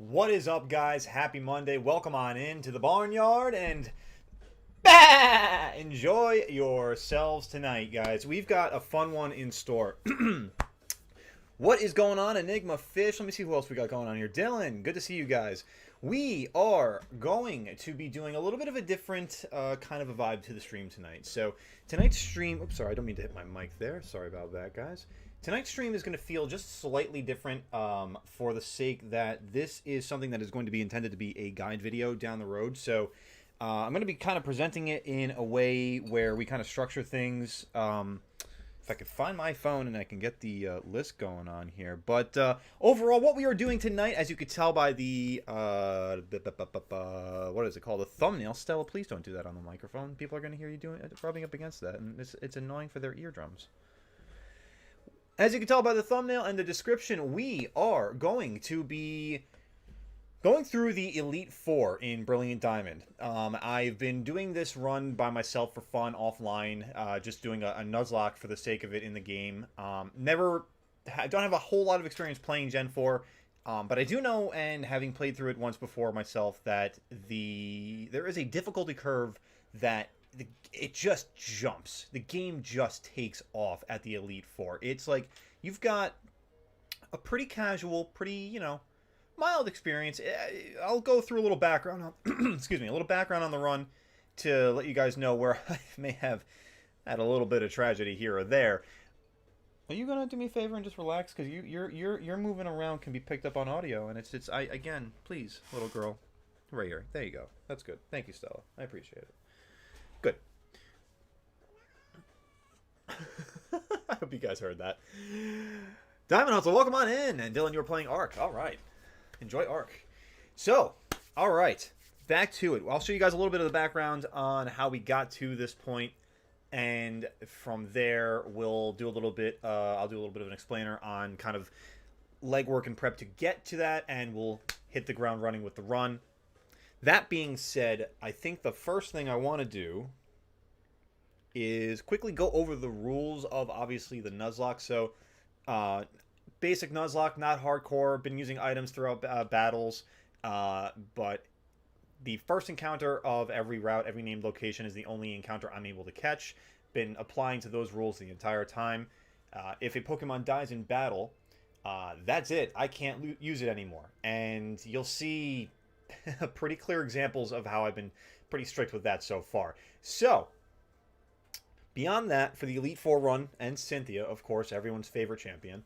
What is up, guys? Happy Monday. Welcome on in to the Barnyard and bah! Enjoy yourselves tonight, guys. We've got a fun one in store. What is going on, Enigma Fish? Let me see who else we got going on here. Dylan, good to see you guys. We are going to be doing a little bit of a different kind of a vibe to the stream tonight. So tonight's stream, oops, sorry, I don't mean to hit my mic there. Sorry about that, guys. Tonight's stream is going to feel just slightly different for the sake that this is something that is going to be intended to be a guide video down the road. So I'm going to be kind of presenting it in a way where we kind of structure things. If I could find my phone and I can get the list going on here. But overall, what we are doing tonight, as you could tell by the, what is it called? The thumbnail. Stella, please don't do that on the microphone. People are going to hear you doing rubbing up against that, and it's annoying for their eardrums. As you can tell by the thumbnail and the description, we are going to be going through the Elite Four in Brilliant Diamond. I've been doing this run by myself for fun offline, just doing a Nuzlocke for the sake of it in the game. Don't have a whole lot of experience playing Gen 4, but I do know, and having played through it once before myself, that there is a difficulty curve that it just jumps. The game just takes off at the Elite Four. It's like you've got a pretty casual, pretty, mild experience. I'll go through a little background on, excuse me, a little background on the run to let you guys know where I may have had a little bit of tragedy here or there. Are you gonna do me a favor and just relax? Because you're moving around can be picked up on audio, and again, please, little girl, right here. There you go. That's good. Thank you, Stella. I appreciate it. Good. I hope you guys heard that. Diamond Hustle, welcome on in. And Dylan, you were playing Ark. All right. Enjoy Ark. So, all right. Back to it. I'll show you guys a little bit of the background on how we got to this point. And from there, we'll do a little bit, I'll do a little bit of an explainer on kind of legwork and prep to get to that. And we'll hit the ground running with the run. That being said, I think the first thing I want to do is quickly go over the rules of, obviously, the Nuzlocke. So, basic Nuzlocke, not hardcore. Been using items throughout battles. But the first encounter of every route, every named location, is the only encounter I'm able to catch. Been applying to those rules the entire time. If a Pokemon dies in battle, that's it. I can't use it anymore. And you'll see pretty clear examples of how I've been pretty strict with that so far. So, beyond that, for the Elite Four run, and Cynthia, of course, everyone's favorite champion,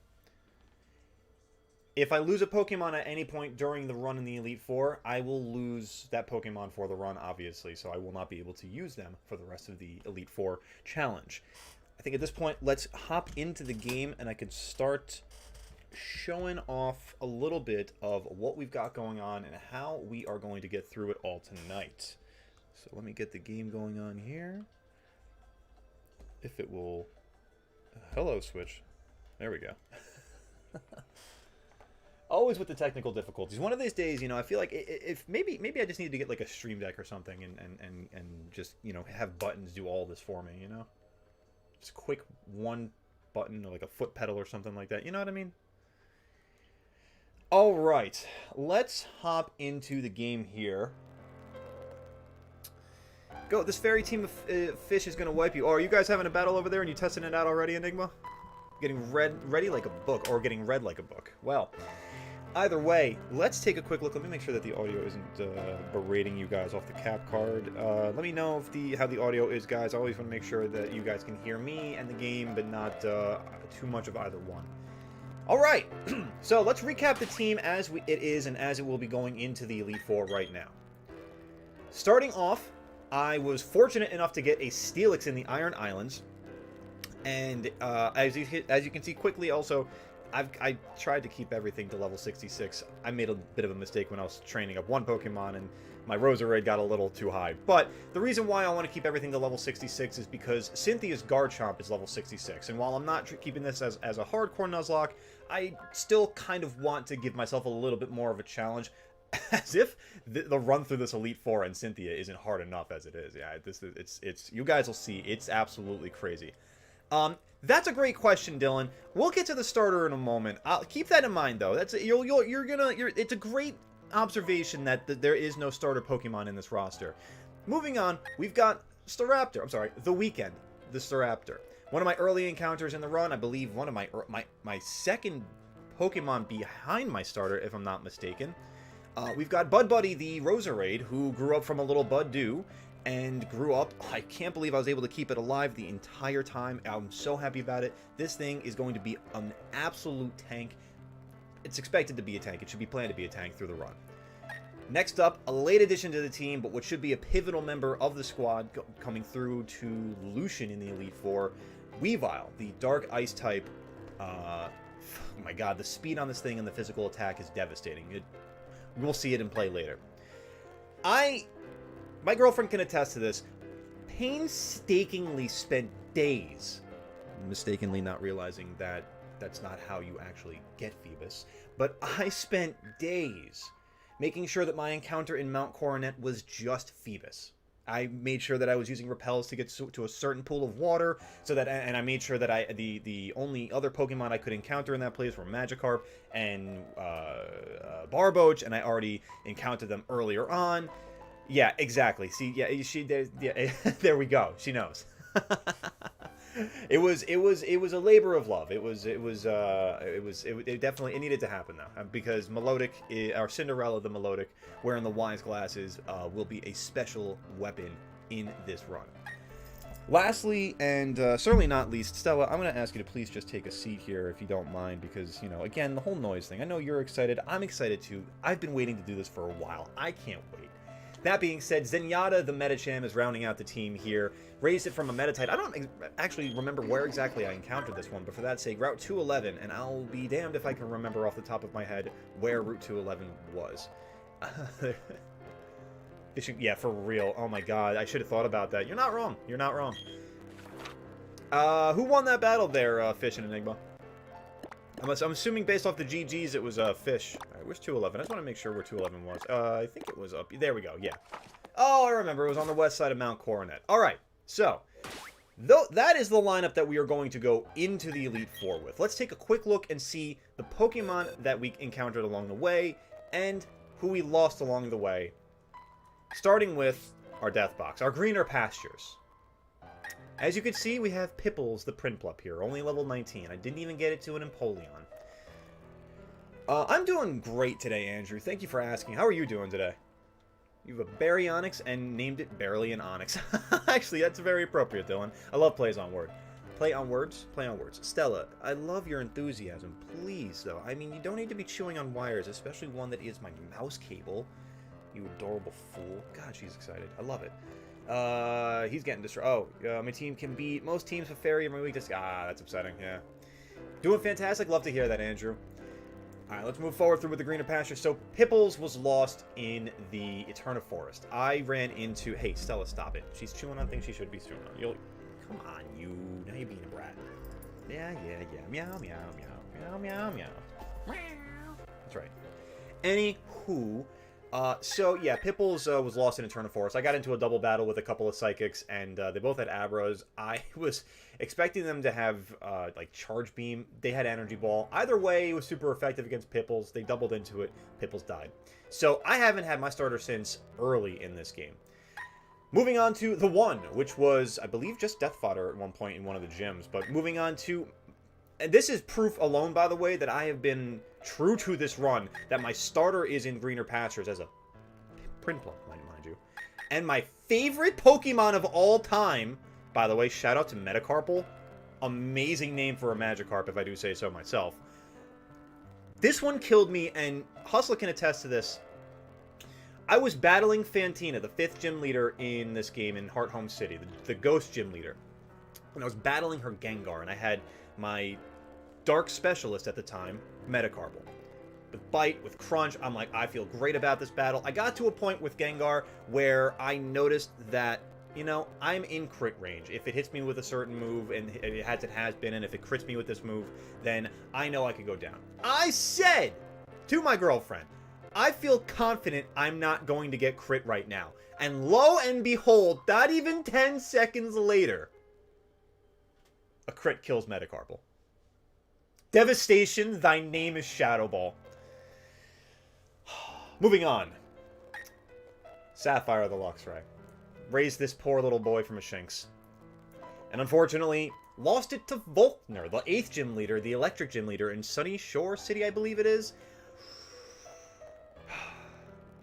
if I lose a Pokemon at any point during the run in the Elite Four, I will lose that Pokemon for the run, obviously, so I will not be able to use them for the rest of the Elite Four challenge. I think at this point, let's hop into the game, and I can start showing off a little bit of what we've got going on and how we are going to get through it all tonight. So let me get the game going on here. If it will... Hello, Switch. There we go. Always with the technical difficulties. One of these days, I feel like if maybe I just need to get like a Stream Deck or something and just, have buttons do all this for me, Just quick one button or like a foot pedal or something like that. You know what I mean? All right, let's hop into the game here. Go, this fairy team of fish is going to wipe you. Oh, are you guys having a battle over there and you testing it out already, Enigma? Getting ready like a book, or getting read like a book. Well, either way, let's take a quick look. Let me make sure that the audio isn't berating you guys off the cap card. Let me know if how the audio is, guys. I always want to make sure that you guys can hear me and the game, but not too much of either one. All right, so let's recap the team as it is and as it will be going into the Elite Four right now. Starting off, I was fortunate enough to get a Steelix in the Iron Islands, and as you can see quickly, also, I tried to keep everything to level 66. I made a bit of a mistake when I was training up one Pokemon, and my Roserade got a little too high. But the reason why I want to keep everything to level 66 is because Cynthia's Garchomp is level 66. And while I'm not keeping this as a hardcore Nuzlocke, I still kind of want to give myself a little bit more of a challenge. As if the run through this Elite Four and Cynthia isn't hard enough as it is. Yeah, it's you guys will see. It's absolutely crazy. That's a great question, Dylan. We'll get to the starter in a moment. I'll keep that in mind, though. It's a great observation that there is no starter Pokemon in this roster. Moving on, we've got Staraptor. I'm sorry, the Weekend, the Staraptor. One of my early encounters in the run, I believe one of my second Pokemon behind my starter, if I'm not mistaken. We've got Bud Buddy, the Roserade, who grew up from a little Bud-Dew and grew up. I can't believe I was able to keep it alive the entire time. I'm so happy about it. This thing is going to be an absolute tank. It's expected to be a tank. It should be planned to be a tank through the run. Next up, a late addition to the team, but what should be a pivotal member of the squad coming through to Lucian in the Elite Four, Weavile, the Dark Ice type. Oh my god, the speed on this thing and the physical attack is devastating. We'll see it in play later. My girlfriend can attest to this, painstakingly spent days, mistakenly not realizing that that's not how you actually get Phoebus, but I spent days making sure that my encounter in Mount Coronet was just Phoebus. I made sure that I was using repels to get to a certain pool of water, so that, and I made sure that the only other Pokemon I could encounter in that place were Magikarp and Barboach, and I already encountered them earlier on. Yeah, exactly. See, yeah, there we go. She knows. It was a labor of love. It definitely needed to happen though, because Melodic, our Cinderella the Melodic, wearing the wise glasses, will be a special weapon in this run. Lastly, and certainly not least, Stella, I'm going to ask you to please just take a seat here if you don't mind, because, you know, again, the whole noise thing. I know you're excited. I'm excited too. I've been waiting to do this for a while. I can't wait. That being said, Zenyatta, the Medicham, is rounding out the team here. Raised it from a Meditite. I don't actually remember where exactly I encountered this one, but for that sake, Route 211, and I'll be damned if I can remember off the top of my head where Route 211 was. Yeah, for real. Oh my god, I should have thought about that. You're not wrong. You're not wrong. Who won that battle there, Fish and Enigma? I'm assuming based off the GGs it was Fish. Alright, where's 211? I just want to make sure where 211 was. I think it was up. There we go, yeah. Oh, I remember. It was on the west side of Mount Coronet. Alright, so that is the lineup that we are going to go into the Elite Four with. Let's take a quick look and see the Pokemon that we encountered along the way and who we lost along the way. Starting with our Death Box, our greener pastures. As you can see, we have Pipples, the Prinplup here, only level 19. I didn't even get it to an Empoleon. I'm doing great today, Andrew. Thank you for asking. How are you doing today? You have a Baryonyx and named it Barely an Onyx. Actually, that's very appropriate, Dylan. I love plays on word. Play on words? Play on words. Stella, I love your enthusiasm. Please, though. I mean, you don't need to be chewing on wires, especially one that is my mouse cable. You adorable fool. God, she's excited. I love it. He's getting destroyed. Oh, my team can beat most teams with Fairy every week. That's upsetting, yeah. Doing fantastic. Love to hear that, Andrew. Alright, let's move forward through with the greener pasture. So, Pipples was lost in the Eterna Forest. I ran into... Hey, Stella, stop it. She's chewing on things she should be chewing on. Come on, you. Now you're being a brat. Yeah. Meow, meow, meow. Meow, meow, meow. That's right. Anywho... So, yeah, Pipples was lost in Eterna Forest. I got into a double battle with a couple of Psychics, and they both had Abras. I was expecting them to have, like, Charge Beam. They had Energy Ball. Either way, it was super effective against Pipples. They doubled into it. Pipples died. So, I haven't had my starter since early in this game. Moving on to the one, which was, I believe, just Death Fodder at one point in one of the gyms. But moving on to... And this is proof alone, by the way, that I have been true to this run, that my starter is in greener pastures as a Prinplup, mind you. And my favorite Pokemon of all time, by the way, shout out to Metacarpal. Amazing name for a Magikarp, if I do say so myself. This one killed me, and Hustler can attest to this. I was battling Fantina, the 5th gym leader in this game in Heart Home City, the Ghost gym leader. And I was battling her Gengar, and I had my Dark Specialist at the time, Metacarpal. With Bite, with Crunch, I'm like, I feel great about this battle. I got to a point with Gengar where I noticed that, you know, I'm in crit range. If it hits me with a certain move, and it has been, and if it crits me with this move, then I know I could go down. I said to my girlfriend, I feel confident I'm not going to get crit right now. And lo and behold, not even 10 seconds later, a crit kills Metacarpal. Devastation, thy name is Shadow Ball. Moving on. Sapphire the Luxray. Raised this poor little boy from a Shinx. And unfortunately, lost it to Volkner, the 8th gym leader, the electric gym leader in Sunny Shore City, I believe it is.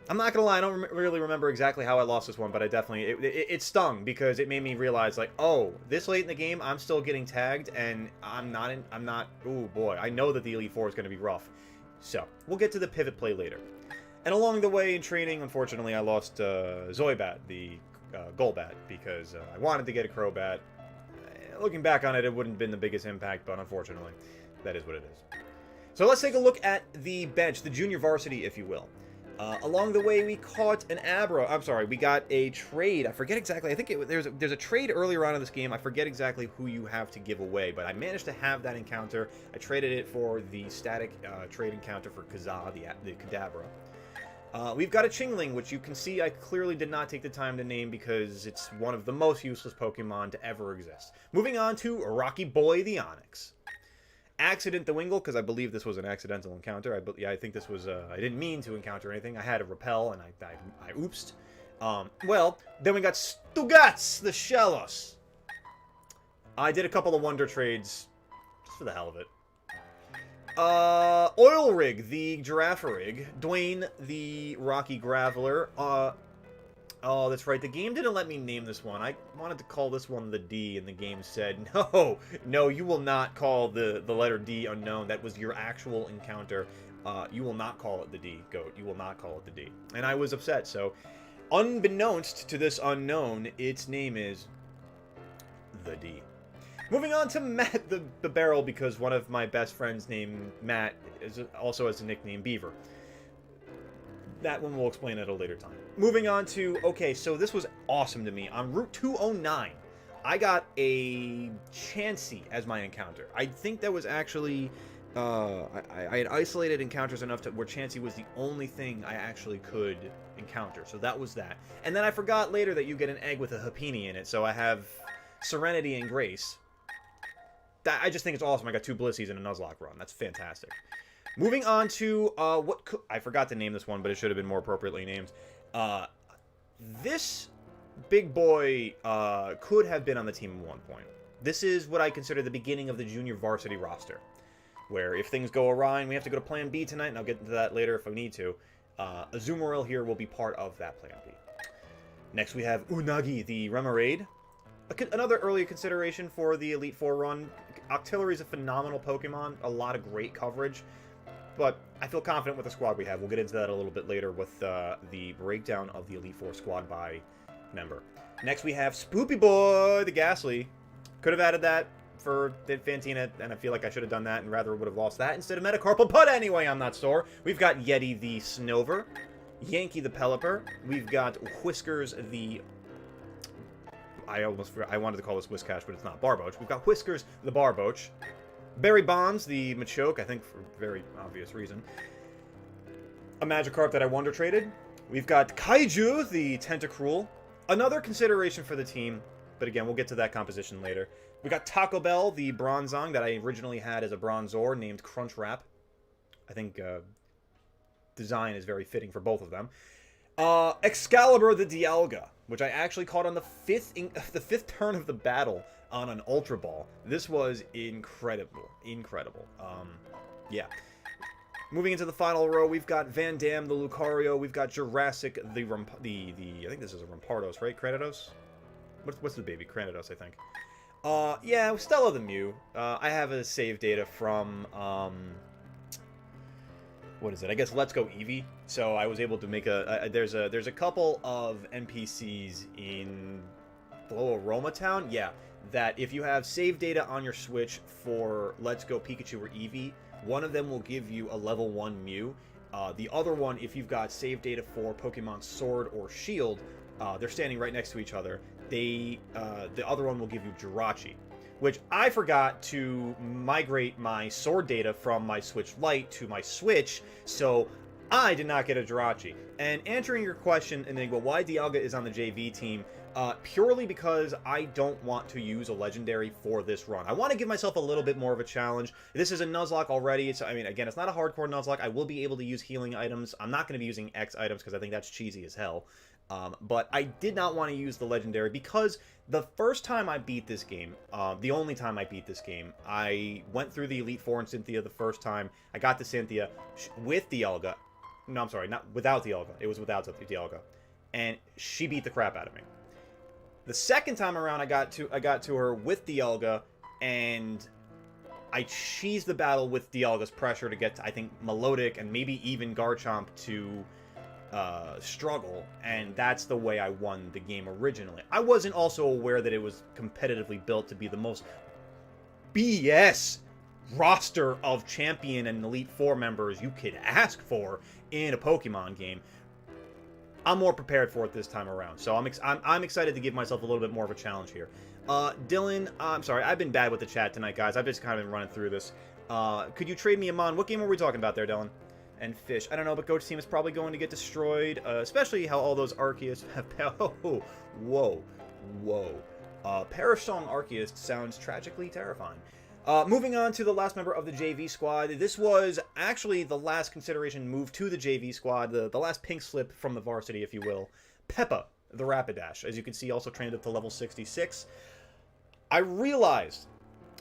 I'm not gonna lie, I don't really remember exactly how I lost this one, but I definitely, it stung, because it made me realize, like, oh, this late in the game, I'm still getting tagged, and oh boy, I know that the Elite Four is gonna be rough. So, we'll get to the pivot play later. And along the way in training, unfortunately, I lost Zoibat, the Golbat, because I wanted to get a Crobat. Looking back on it, it wouldn't have been the biggest impact, but unfortunately, that is what it is. So let's take a look at the bench, the junior varsity, if you will. Along the way, we caught an Abra. I'm sorry, we got a trade. I forget exactly. I think there's a trade earlier on in this game. I forget exactly who you have to give away, but I managed to have that encounter. I traded it for the static trade encounter for Kazaa, the Kadabra. We've got a Chingling, which you can see I clearly did not take the time to name because it's one of the most useless Pokemon to ever exist. Moving on to Rocky Boy the Onix. Accident the Wingull, because I believe this was an accidental encounter. I think this was, I didn't mean to encounter anything. I had a repel, and I oopsed. Well, then we got Stugats the Shellos. I did a couple of Wonder Trades, just for the hell of it. Oil Rig, the Giraffe Rig. Dwayne, the Rocky Graveler. Oh, that's right. The game didn't let me name this one. I wanted to call this one the D, and the game said, no, you will not call the letter D unknown. That was your actual encounter. You will not call it the D, Goat. You will not call it the D. And I was upset, so unbeknownst to this unknown, its name is the D. Moving on to Matt the Barrel, because one of my best friends named Matt also has a nickname Beaver. That one we'll explain at a later time. Moving on to, okay, so this was awesome to me. On Route 209, I got a Chansey as my encounter. I think that was actually, I had isolated encounters enough to where Chansey was the only thing I actually could encounter. So that was that. And then I forgot later that you get an egg with a Happiny in it. So I have Serenity and Grace. I just think it's awesome. I got 2 Blissies in a Nuzlocke run. That's fantastic. Moving on to, I forgot to name this one, but it should have been more appropriately named. This big boy could have been on the team at one point. This is what I consider the beginning of the junior varsity roster, where if things go awry and we have to go to Plan B tonight, and I'll get into that later if I need to, Azumarill here will be part of that Plan B. Next we have Unagi, the Remoraid. Another early consideration for the Elite Four run. Octillery is a phenomenal Pokemon, a lot of great coverage, but I feel confident with the squad we have. We'll get into that a little bit later with the breakdown of the Elite Four squad by member. Next we have Spoopy Boy, the Ghastly. Could have added that for Fantina, and I feel like I should have done that and rather would have lost that instead of Metacarpal, but anyway, I'm not sore. We've got Yeti, the Snover. Yankee, the Pelipper. We've got Whiskers, the... I wanted to call this Whiscash, but it's not. Barboach. We've got Whiskers, the Barboach. Barry Bonds, the Machoke, I think for very obvious reason. A Magikarp that I Wonder Traded. We've got Kaiju, the Tentacruel. Another consideration for the team, but again, we'll get to that composition later. We got Taco Bell, the Bronzong, that I originally had as a Bronzor named Crunchwrap. I think design is very fitting for both of them. Excalibur, the Dialga, which I actually caught on the fifth turn of the battle on an Ultra Ball. This was incredible. Yeah. Moving into the final row, we've got Van Dam, the Lucario. We've got Jurassic, the I think this is a Rampardos, right? Cranidos? What's the baby? Cranidos, I think. Yeah, Stella the Mew. I have a save data from, what is it? I guess Let's Go Eevee. So I was able to make there's a couple of NPCs in Blow Aroma Town, yeah, that if you have save data on your Switch for Let's Go Pikachu or Eevee, one of them will give you a level 1 Mew. The other one, if you've got save data for Pokemon Sword or Shield, they're standing right next to each other. The other one will give you Jirachi, which I forgot to migrate my Sword data from my Switch Lite to my Switch, so I did not get a Jirachi. And answering your question, Enigma, why Dialga is on the JV team, Purely because I don't want to use a legendary for this run. I want to give myself a little bit more of a challenge. This is a Nuzlocke already. I mean, again, it's not a hardcore Nuzlocke. I will be able to use healing items. I'm not going to be using X items because I think that's cheesy as hell. But I did not want to use the legendary because the first time I beat this game, the only time I beat this game, I went through the Elite Four and Cynthia the first time. I got to Cynthia with the Elga. No, I'm sorry, not without the Elga. It was without the Elga. And she beat the crap out of me. The second time around, I got to her with Dialga, and I cheesed the battle with Dialga's pressure to get to, I think, Melodic and maybe even Garchomp to struggle, and that's the way I won the game originally. I wasn't also aware that it was competitively built to be the most BS roster of Champion and Elite Four members you could ask for in a Pokemon game. I'm more prepared for it this time around, so I'm excited to give myself a little bit more of a challenge here. Dylan, I'm sorry, I've been bad with the chat tonight, guys. I've just kind of been running through this. Could you trade me a Mon? What game were we talking about there, Dylan? And Fish. I don't know, but Goat's team is probably going to get destroyed, especially how all those Arceus have... Oh, whoa, whoa. Perish Song Arceus sounds tragically terrifying. Moving on to the last member of the JV squad. This was actually the last consideration move to the JV squad, the last pink slip from the varsity, if you will. Peppa, the Rapidash. As you can see, also trained up to level 66. I realized,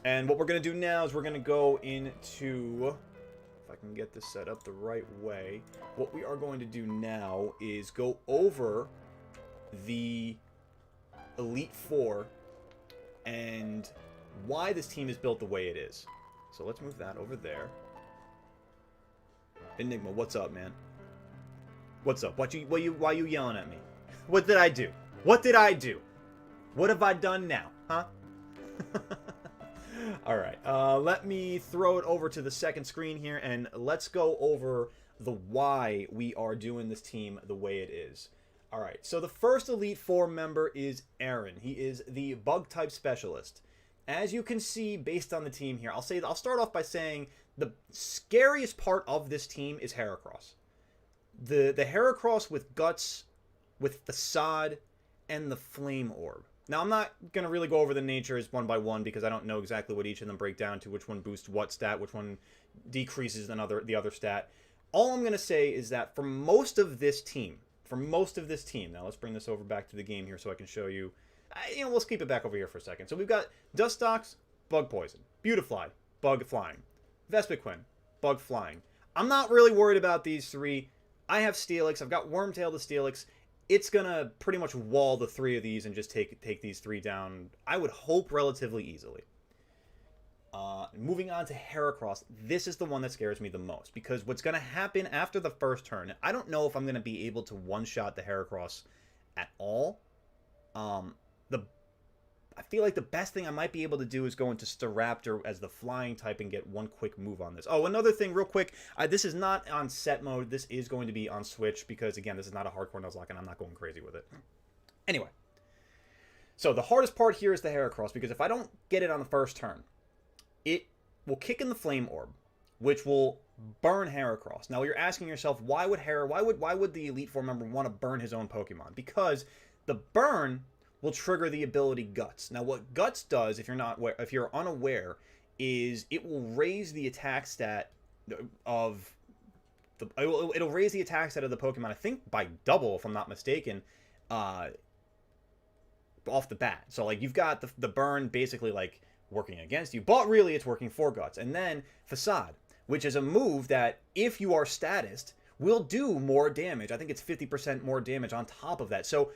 and what we're going to do now is we're going to go into... If I can get this set up the right way. What we are going to do now is go over the Elite Four and why this team is built the way it is. So let's move that over there. Enigma, what's up, man? What's up? Why you yelling at me? What did I do? What did I do? What have I done now? Huh? Alright, let me throw it over to the second screen here, and let's go over the why we are doing this team the way it is. Alright, so the first Elite Four member is Aaron. He is the Bug-type specialist. As you can see, based on the team here, I'll start off by saying the scariest part of this team is Heracross. The Heracross with Guts, with Facade, and the Flame Orb. Now, I'm not going to really go over the natures one by one because I don't know exactly what each of them break down to, which one boosts what stat, which one decreases the other stat. All I'm going to say is that for most of this team, now let's bring this over back to the game here so I can show you. Let's keep it back over here for a second. So we've got Dustox, Bug Poison. Beautifly, Bug Flying. Vespiquen, Bug Flying. I'm not really worried about these three. I have Steelix. I've got Wormtail to Steelix. It's going to pretty much wall the three of these and just take these three down, I would hope, relatively easily. Moving on to Heracross, this is the one that scares me the most. Because what's going to happen after the first turn, I don't know if I'm going to be able to one-shot the Heracross at all. I feel like the best thing I might be able to do is go into Staraptor as the flying type and get one quick move on this. Oh, another thing real quick. This is not on set mode. This is going to be on Switch because, again, this is not a hardcore Nuzlocke and I'm not going crazy with it. Anyway. So the hardest part here is the Heracross because if I don't get it on the first turn, it will kick in the Flame Orb, which will burn Heracross. Now you're asking yourself, why would the Elite Four member want to burn his own Pokemon? Because the burn will trigger the ability Guts. Now, what Guts does, if you're unaware, is it will raise the attack stat of the. It'll raise the attack stat of the Pokemon. I think by double, if I'm not mistaken, off the bat. So like you've got the burn basically like working against you, but really it's working for Guts. And then Facade, which is a move that if you are statist will do more damage. I think it's 50% more damage on top of that. So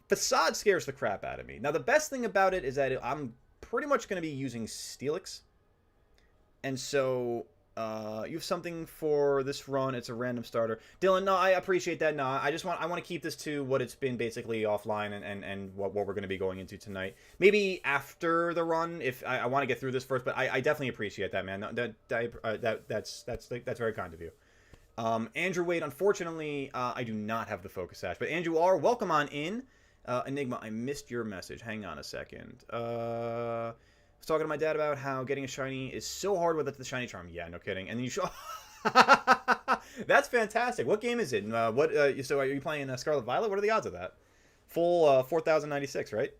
Facade scares the crap out of me. Now, the best thing about it is that I'm pretty much going to be using Steelix. And so, you have something for this run. It's a random starter. Dylan, no, I appreciate that. No, I want to keep this to what it's been basically offline and what we're going to be going into tonight. Maybe after the run, if I want to get through this first, but I definitely appreciate that, man. That's very kind of you. Andrew Wade, unfortunately, I do not have the Focus Sash. But Andrew R., welcome on in. Enigma, I missed your message. Hang on a second. I was talking to my dad about how getting a shiny is so hard with the shiny charm. Yeah, no kidding. And then you show... That's fantastic. What game is it? So are you playing Scarlet Violet? What are the odds of that? Full 4,096, right?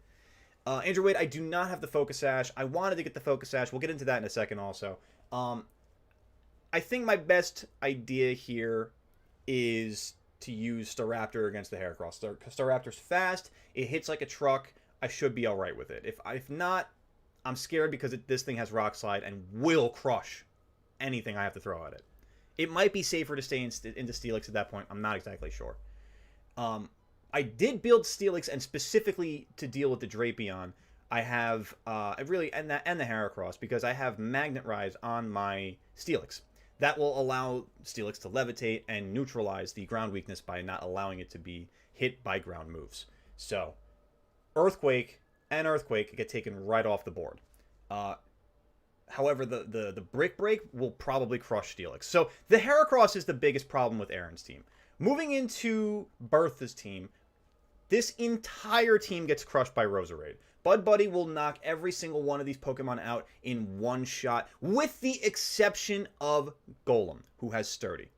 Andrew Wade, I do not have the Focus Sash. I wanted to get the Focus Sash. We'll get into that in a second also. I think my best idea here is to use Staraptor against the Heracross. Staraptor's fast. It hits like a truck. I should be all right with it. If not, I'm scared because this thing has Rock Slide and will crush anything I have to throw at it. It might be safer to stay into Steelix at that point. I'm not exactly sure. I did build Steelix, and specifically to deal with the Drapion, I have and the Heracross, because I have Magnet Rise on my Steelix. That will allow Steelix to levitate and neutralize the ground weakness by not allowing it to be hit by ground moves. So, Earthquake and Earthquake get taken right off the board. However, the Brick Break will probably crush Steelix. So, the Heracross is the biggest problem with Aaron's team. Moving into Bertha's team, this entire team gets crushed by Roserade. Bud Buddy will knock every single one of these Pokemon out in one shot, with the exception of Golem, who has Sturdy.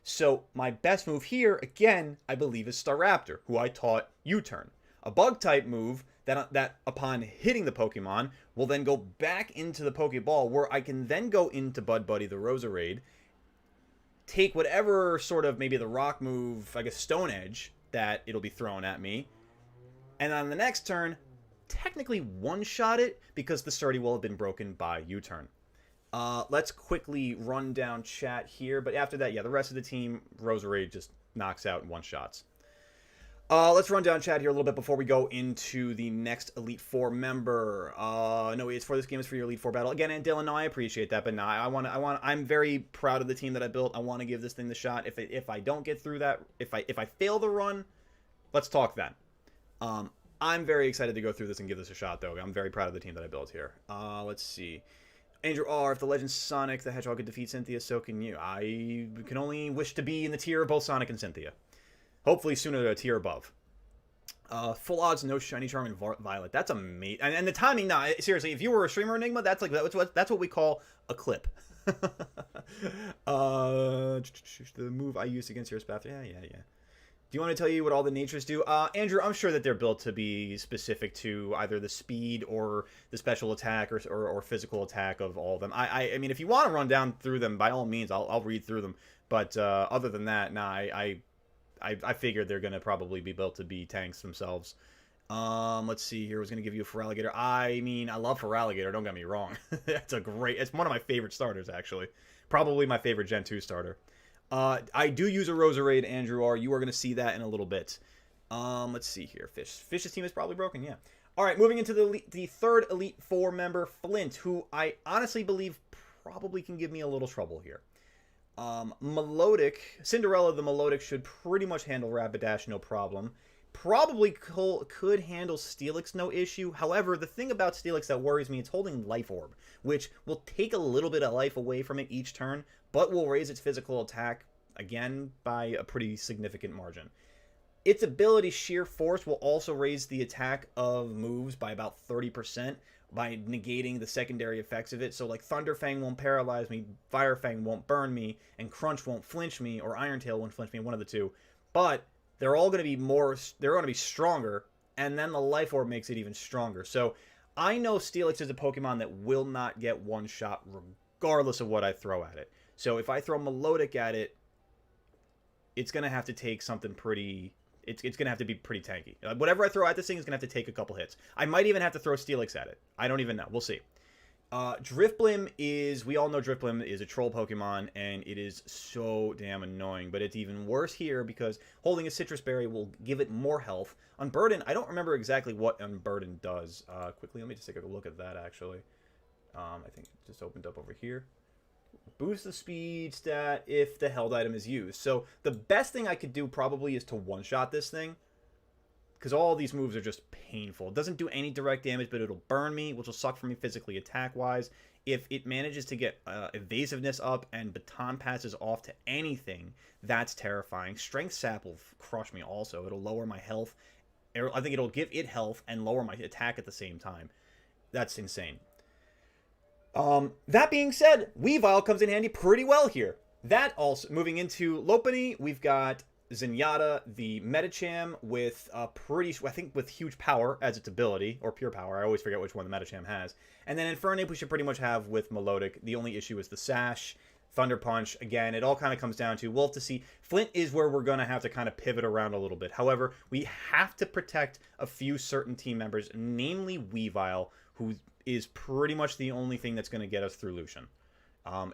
So my best move here, again, I believe is Staraptor, who I taught U-Turn. A Bug-type move that upon hitting the Pokemon will then go back into the Pokeball, where I can then go into Bud Buddy, the Roserade, take whatever sort of maybe the Rock move, I guess Stone Edge, that it'll be thrown at me, and on the next turn, technically one-shot it because the Sturdy will have been broken by U-Turn. Let's quickly run down chat here, but after that, yeah, the rest of the team, Roserade just knocks out in one-shots. Let's run down chat here a little bit before we go into the next Elite Four member. No, it's for this game. It's for your Elite Four battle again. And Dylan, no, I appreciate that, but no, I'm very proud of the team that I built. I want to give this thing the shot. If I don't get through that, if I fail the run, let's talk then. I'm very excited to go through this and give this a shot, though. I'm very proud of the team that I built here. Let's see. Andrew R., if the legend Sonic the Hedgehog could defeat Cynthia, so can you. I can only wish to be in the tier of both Sonic and Cynthia. Hopefully sooner a tier above. Full odds, no Shiny Charm and Violet. That's amazing. And the timing, nah, seriously, if you were a streamer Enigma, that's what we call a clip. The move I used against your Spath. Yeah. Do you want to tell you what all the natures do? Andrew, I'm sure that they're built to be specific to either the speed or the special attack or physical attack of all of them. I mean, if you want to run down through them, by all means, I'll read through them. But other than that, nah, I figured they're going to probably be built to be tanks themselves. Let's see here. I was going to give you a Feraligatr. I mean, I love Feraligatr, don't get me wrong. It's one of my favorite starters, actually. Probably my favorite Gen 2 starter. I do use a Roserade, Andrew R. You are going to see that in a little bit. Let's see here. Fish's team is probably broken, yeah. All right, moving into the third Elite Four member, Flint, who I honestly believe probably can give me a little trouble here. Melodic, Cinderella the Melodic should pretty much handle Rapidash no problem. Probably could handle Steelix no issue. However, the thing about Steelix that worries me, it's holding Life Orb, which will take a little bit of life away from it each turn, but will raise its physical attack, again, by a pretty significant margin. Its ability, Sheer Force, will also raise the attack of moves by about 30%, by negating the secondary effects of it. So, like, Thunderfang won't paralyze me, Firefang won't burn me, and Crunch won't flinch me, or Iron Tail won't flinch me, one of the two. But they're all going to be they're going to be stronger, and then the Life Orb makes it even stronger. So, I know Steelix is a Pokemon that will not get one shot regardless of what I throw at it. So, if I throw Melodic at it, it's going to have to take something pretty... It's going to have to be pretty tanky. Whatever I throw at this thing is going to have to take a couple hits. I might even have to throw Steelix at it. I don't even know. We'll see. Drifblim is... We all know Drifblim is a troll Pokemon, and it is so damn annoying. But it's even worse here because holding a Citrus Berry will give it more health. Unburden, I don't remember exactly what Unburden does. Quickly, let me just take a look at that, actually. I think it just opened up over here. Boost the speed stat if the held item is used. So the best thing I could do probably is to one-shot this thing, because all these moves are just painful. It doesn't do any direct damage, but it'll burn me, which will suck for me physically attack-wise. If it manages to get evasiveness up and baton passes off to anything, that's terrifying. Strength Sap will crush me also. It'll lower my health. I think it'll give it health and lower my attack at the same time. That's insane. That being said, Weavile comes in handy pretty well here. That also, moving into Lopunny, we've got Zenyatta, the Medicham with I think with huge power as its ability, or pure power. I always forget which one the Medicham has. And then Infernape we should pretty much have with Melodic. The only issue is the Sash. Thunder Punch, again, it all kind of comes down to, we'll have to see. Flint is where we're going to have to kind of pivot around a little bit. However, we have to protect a few certain team members, namely Weavile, who is pretty much the only thing that's going to get us through Lucian.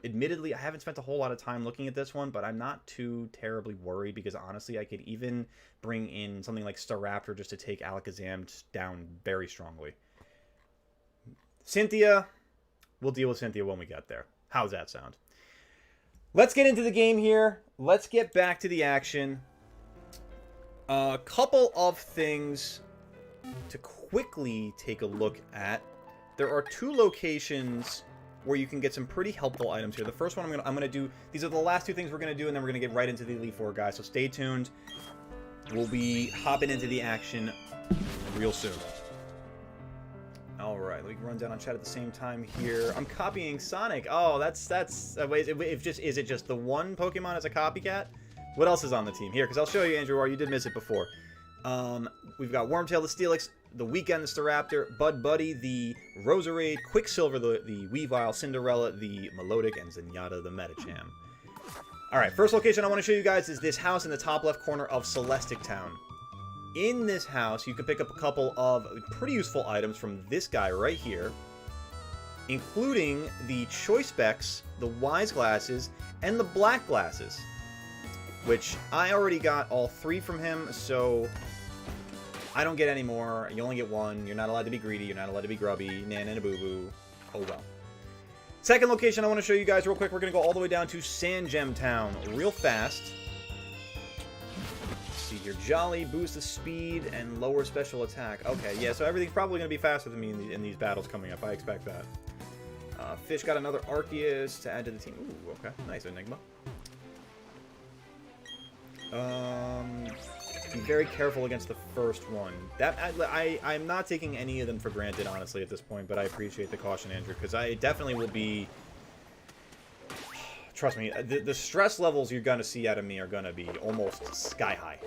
Admittedly, I haven't spent a whole lot of time looking at this one, but I'm not too terribly worried because honestly, I could even bring in something like Staraptor just to take Alakazam down very strongly. Cynthia, we'll deal with Cynthia when we get there. How's that sound? Let's get into the game here. Let's get back to the action. A couple of things to quickly take a look at. There are 2 locations where you can get some pretty helpful items here. The first one I'm gonna do. These are the last 2 things we're gonna do, and then we're gonna get right into the Elite Four, guys. So stay tuned. We'll be hopping into the action real soon. All right, we can run down on chat at the same time here. I'm copying Sonic. Oh, that's is it just the one Pokemon as a copycat? What else is on the team here? Because I'll show you, Andrew, or you did miss it before. We've got Wormtail, the Steelix, the Weekend, the Staraptor, Bud Buddy, the Roserade, Quicksilver, the Weavile, Cinderella, the Melodic, and Zenyatta, the Medicham. All right, first location I want to show you guys is this house in the top left corner of Celestic Town. In this house, you can pick up a couple of pretty useful items from this guy right here, including the Choice Specs, the Wise Glasses, and the Black Glasses, which I already got all 3 from him, so I don't get any more. You only get 1. You're not allowed to be greedy. You're not allowed to be grubby. Nan and a boo-boo. Oh, well. Second location I want to show you guys real quick. We're going to go all the way down to Sandgem Town real fast. See here, Jolly, boost the speed, and lower special attack. Okay, yeah, so everything's probably going to be faster than me in these battles coming up. I expect that. Fish got another Arceus to add to the team. Ooh, okay. Nice, Enigma. Be very careful against the first one. I'm not taking any of them for granted, honestly, at this point, but I appreciate the caution, Andrew, because I definitely will be... Trust me, the stress levels you're going to see out of me are going to be almost sky high.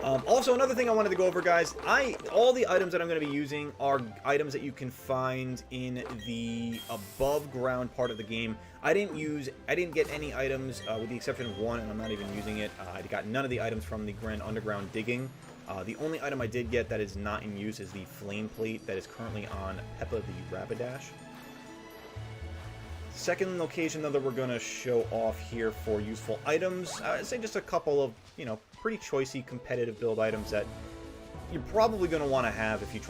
Also, another thing I wanted to go over, guys, all the items that I'm going to be using are items that you can find in the above ground part of the game. I didn't get any items, with the exception of one, and I'm not even using it. I got none of the items from the Grand Underground Digging. The only item I did get that is not in use is the Flame Plate that is currently on Peppa the Rapidash. Second location, though, that we're going to show off here for useful items, I'd say just a couple of, pretty choicey competitive build items that you're probably going to want to have if you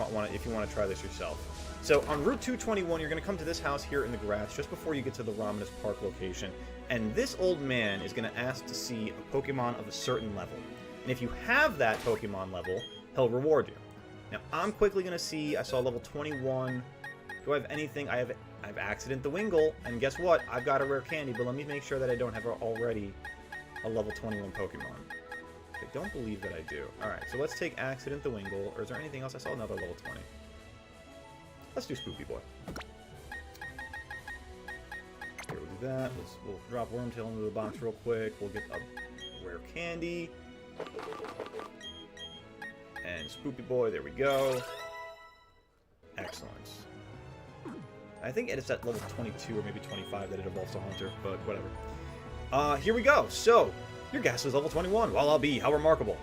want to try this yourself. So on Route 221, you're going to come to this house here in the grass just before you get to the Rominus Park location, and this old man is going to ask to see a Pokemon of a certain level. And if you have that Pokemon level, he'll reward you. Now, I'm quickly going to see, I saw level 21. Do I have anything? I have Accident the Wingull, and guess what? I've got a rare candy, but let me make sure that I don't have already a level 21 Pokemon. I don't believe that I do. Alright, so let's take Accident the Wingull, or is there anything else? I saw another level 20. Let's do Spoopy Boy. Here, we'll do that. We'll drop Wormtail into the box real quick. We'll get a rare candy. And Spoopy Boy, there we go. Excellent. I think it's at level 22 or maybe 25 that it evolves to Hunter, but whatever. Here we go. So, your guess is level 21. Well, I'll be. How remarkable.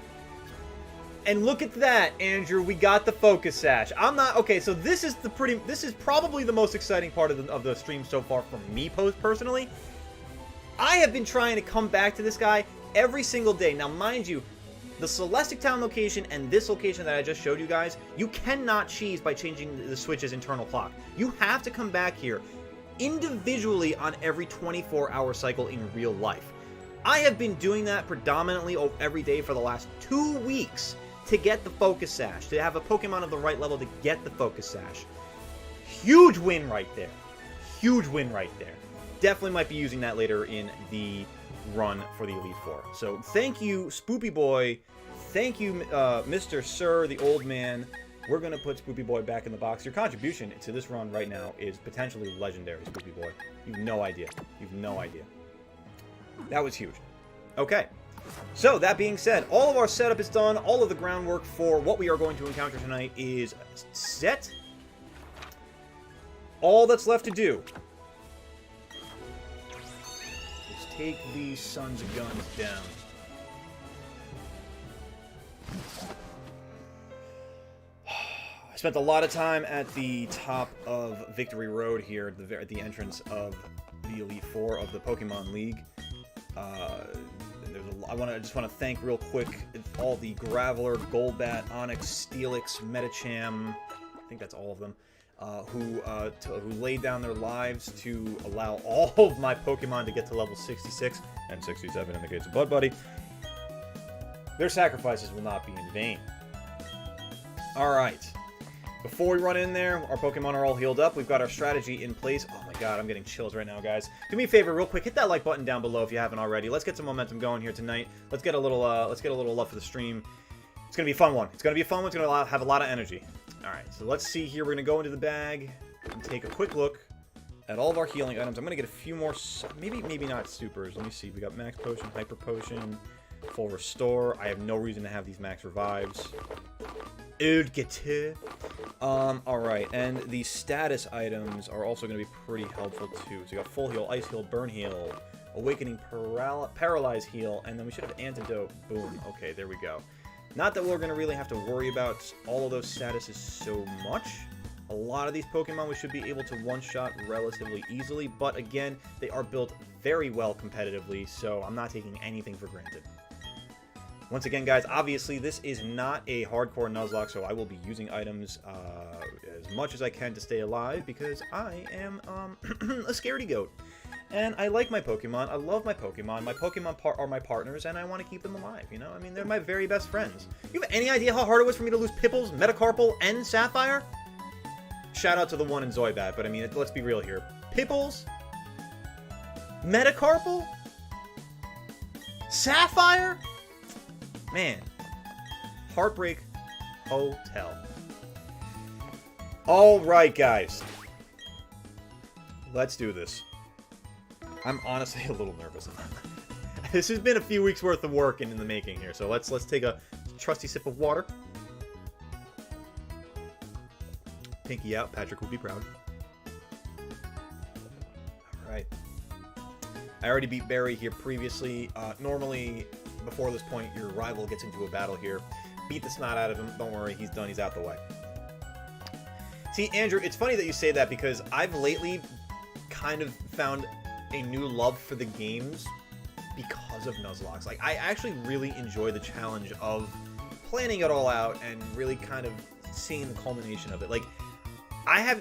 And look at that, Andrew. We got the Focus Sash. Okay, so this is probably the most exciting part of the stream so far for me personally. I have been trying to come back to this guy every single day. Now, mind you, the Celestic Town location and this location that I just showed you guys, you cannot cheese by changing the Switch's internal clock. You have to come back here individually on every 24-hour cycle in real life. I have been doing that predominantly every day for the last 2 weeks to get the Focus Sash, to have a Pokemon of the right level to get the Focus Sash. Huge win right there. Huge win right there. Definitely might be using that later in the run for the Elite Four. So thank you, Spoopy Boy. Thank you, Mr. Sir, the old man. We're going to put Spoopy Boy back in the box. Your contribution to this run right now is potentially legendary, Spoopy Boy. You've no idea. You've no idea. That was huge. Okay. So, that being said, all of our setup is done. All of the groundwork for what we are going to encounter tonight is set. All that's left to do is take these sons of guns down. I spent a lot of time at the top of Victory Road here, at the entrance of the Elite Four of the Pokemon League. I just want to thank real quick all the Graveler, Golbat, Onix, Steelix, Medicham, I think that's all of them, who laid down their lives to allow all of my Pokemon to get to level 66 and 67 in the case of Bud Buddy. Their sacrifices will not be in vain. Alright. Before we run in there, our Pokemon are all healed up. We've got our strategy in place. Oh my god, I'm getting chills right now, guys. Do me a favor, real quick. Hit that like button down below if you haven't already. Let's get some momentum going here tonight. Let's get a little love for the stream. It's gonna be a fun one. It's gonna be a fun one. It's gonna have a lot of energy. All right, so let's see here. We're gonna go into the bag and take a quick look at all of our healing items. I'm gonna get a few more. Maybe not supers. Let me see. We got max potion, hyper potion, full restore. I have no reason to have these max revives. Alright, and the status items are also going to be pretty helpful too. So you got full heal, ice heal, burn heal, awakening, paralyze heal, and then we should have antidote. Boom. Okay, there we go. Not that we're going to really have to worry about all of those statuses so much. A lot of these Pokemon we should be able to one-shot relatively easily, but again, they are built very well competitively, so I'm not taking anything for granted. Once again, guys, obviously this is not a hardcore Nuzlocke, so I will be using items as much as I can to stay alive, because I am a scaredy goat. And I like my Pokemon, I love my Pokemon. My Pokemon are my partners, and I want to keep them alive, you know? I mean, they're my very best friends. You have any idea how hard it was for me to lose Pipples, Metacarpal, and Sapphire? Shout out to the one in Zoibat, but I mean, let's be real here. Pipples? Metacarpal? Sapphire? Man, Heartbreak Hotel. Alright, guys. Let's do this. I'm honestly a little nervous. This has been a few weeks worth of work in the making here, so let's take a trusty sip of water. Pinky out, Patrick will be proud. Alright. I already beat Barry here previously. Normally, before this point, your rival gets into a battle here. Beat the snot out of him. Don't worry, he's done. He's out the way. See, Andrew, it's funny that you say that because I've lately kind of found a new love for the games because of Nuzlocke. Like, I actually really enjoy the challenge of planning it all out and really kind of seeing the culmination of it. Like,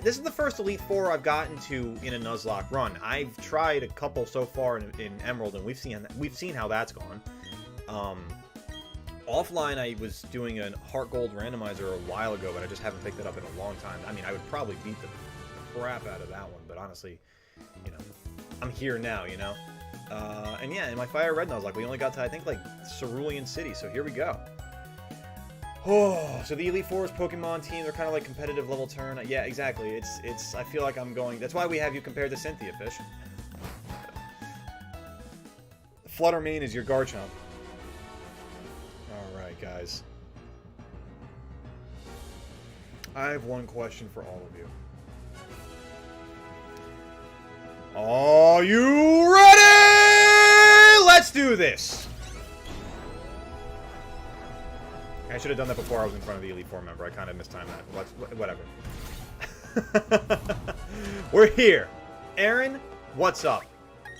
this is the first Elite Four I've gotten to in a Nuzlocke run. I've tried a couple so far in Emerald, and we've seen how that's gone. Offline, I was doing a Heart Gold randomizer a while ago, but I just haven't picked it up in a long time. I mean, I would probably beat the crap out of that one, but honestly, you know, I'm here now, you know? And yeah, in my Fire Red Nuzlocke, we only got to, I think, like, Cerulean City, so here we go. Oh, so the Elite Four's Pokemon teams are kind of like competitive level turn. Yeah, exactly. It's. I feel like I'm going. That's why we have you compared to Cynthia, Fish. Fluttermane is your Garchomp. All right, guys. I have one question for all of you. Are you ready? Let's do this. I should have done that before I was in front of the Elite Four member. I kind of mistimed that. Whatever. We're here. Aaron, what's up?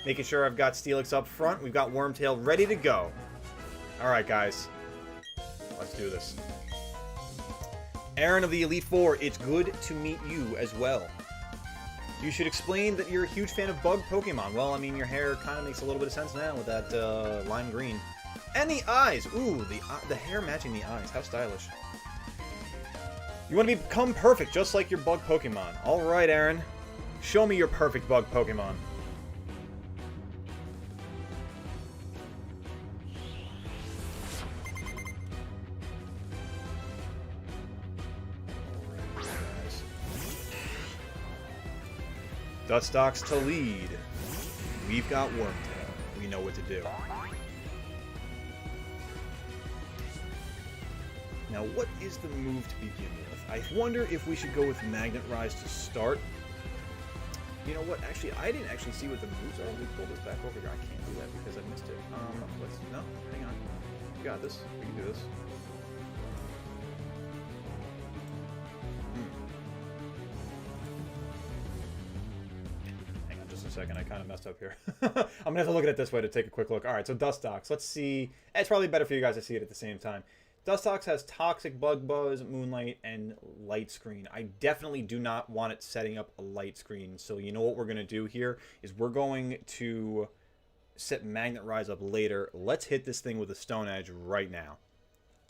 Making sure I've got Steelix up front. We've got Wormtail ready to go. Alright, guys. Let's do this. Aaron of the Elite Four, it's good to meet you as well. You should explain that you're a huge fan of bug Pokemon. Well, I mean, your hair kind of makes a little bit of sense now with that lime green. And the eyes! Ooh, the hair matching the eyes. How stylish. You want to become perfect, just like your bug Pokemon. Alright, Aaron. Show me your perfect bug Pokemon. Dustox to lead. We've got Wormtail. We know what to do. Now, what is the move to begin with? I wonder if we should go with Magnet Rise to start. You know what? Actually, I didn't actually see what the moves are. Let me pull this back over here. I can't do that because I missed it. No, hang on. We got this. We can do this. Hang on just a second. I kind of messed up here. I'm going to have to look at it this way to take a quick look. All right, so Dustox. Let's see. It's probably better for you guys to see it at the same time. Dustox has Toxic, Bug Buzz, Moonlight, and Light Screen. I definitely do not want it setting up a Light Screen. So you know what we're going to do here is we're going to set Magnet Rise up later. Let's hit this thing with a Stone Edge right now.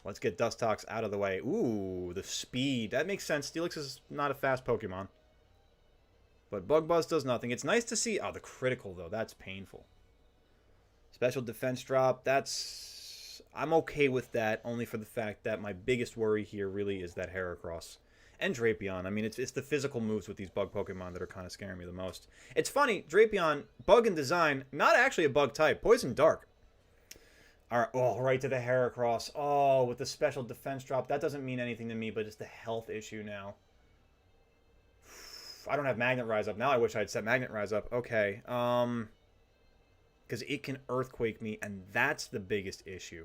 Let's get Dustox out of the way. Ooh, the speed. That makes sense. Steelix is not a fast Pokemon. But Bug Buzz does nothing. It's nice to see... Oh, the critical, though. That's painful. Special Defense Drop. That's... I'm okay with that, only for the fact that my biggest worry here really is that Heracross and Drapion. I mean, it's the physical moves with these bug Pokemon that are kind of scaring me the most. It's funny, Drapion, bug in design, not actually a bug type, Poison Dark. All right, oh, right to the Heracross. Oh, with the special defense drop. That doesn't mean anything to me, but it's the health issue now. I don't have Magnet Rise up. Now I wish I had set Magnet Rise up. Okay, because it can Earthquake me, and that's the biggest issue.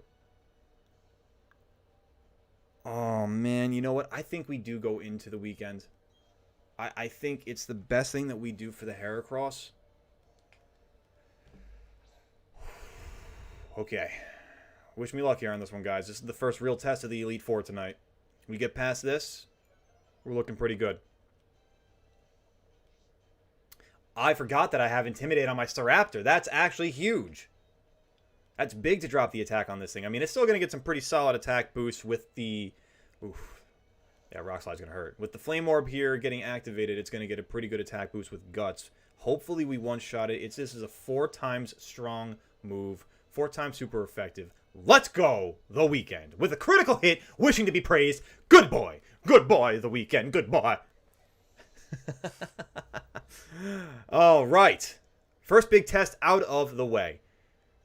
Oh, man, you know what? I think we do go into the weekend. I think it's the best thing that we do for the Heracross. Okay. Wish me luck here on this one, guys. This is the first real test of the Elite Four tonight. We get past this, we're looking pretty good. I forgot that I have Intimidate on my Staraptor. That's actually huge. That's big to drop the attack on this thing. I mean, it's still going to get some pretty solid attack boosts with the... Oof. Yeah, Rock Slide's going to hurt. With the Flame Orb here getting activated, it's going to get a pretty good attack boost with Guts. Hopefully we one-shot it. This is a 4 times strong move. 4 times super effective. Let's go the weekend. With a critical hit, wishing to be praised. Good boy. Good boy, the weekend. Good boy. All right. First big test out of the way.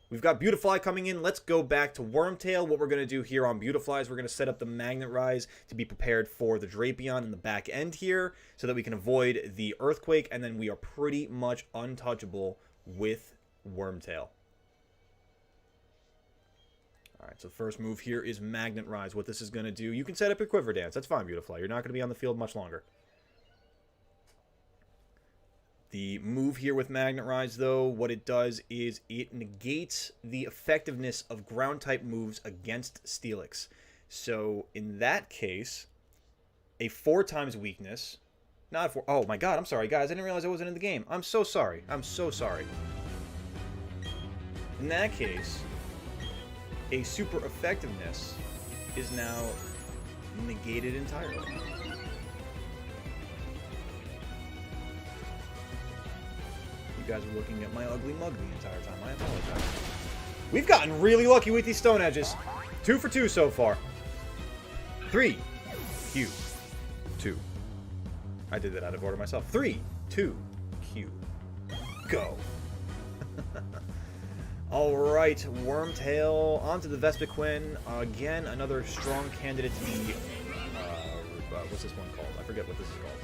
We've got Beautifly coming in. Let's go back to Wormtail. What we're going to do here on Beautifly is we're going to set up the Magnet Rise to be prepared for the Drapion in the back end here so that we can avoid the Earthquake, and then we are pretty much untouchable with Wormtail. All right, so the first move here is Magnet Rise. What this is going to do, you can set up your Quiver Dance. That's fine, Beautifly. You're not going to be on the field much longer. The move here with Magnet Rise, though, what it does is it negates the effectiveness of ground-type moves against Steelix. So, in that case, a 4 times weakness, not 4... Oh, my God, I'm sorry, guys. I didn't realize I wasn't in the game. I'm so sorry. I'm so sorry. In that case, a super effectiveness is now negated entirely. You guys are looking at my ugly mug the entire time. I apologize. We've gotten really lucky with these Stone Edges. 2 for 2 so far. 3, Q, 2. I did that out of order myself. 3, 2, Q, go. Alright, Wormtail onto the Vespiquen. Again, another strong candidate to be... what's this one called? I forget what this is called.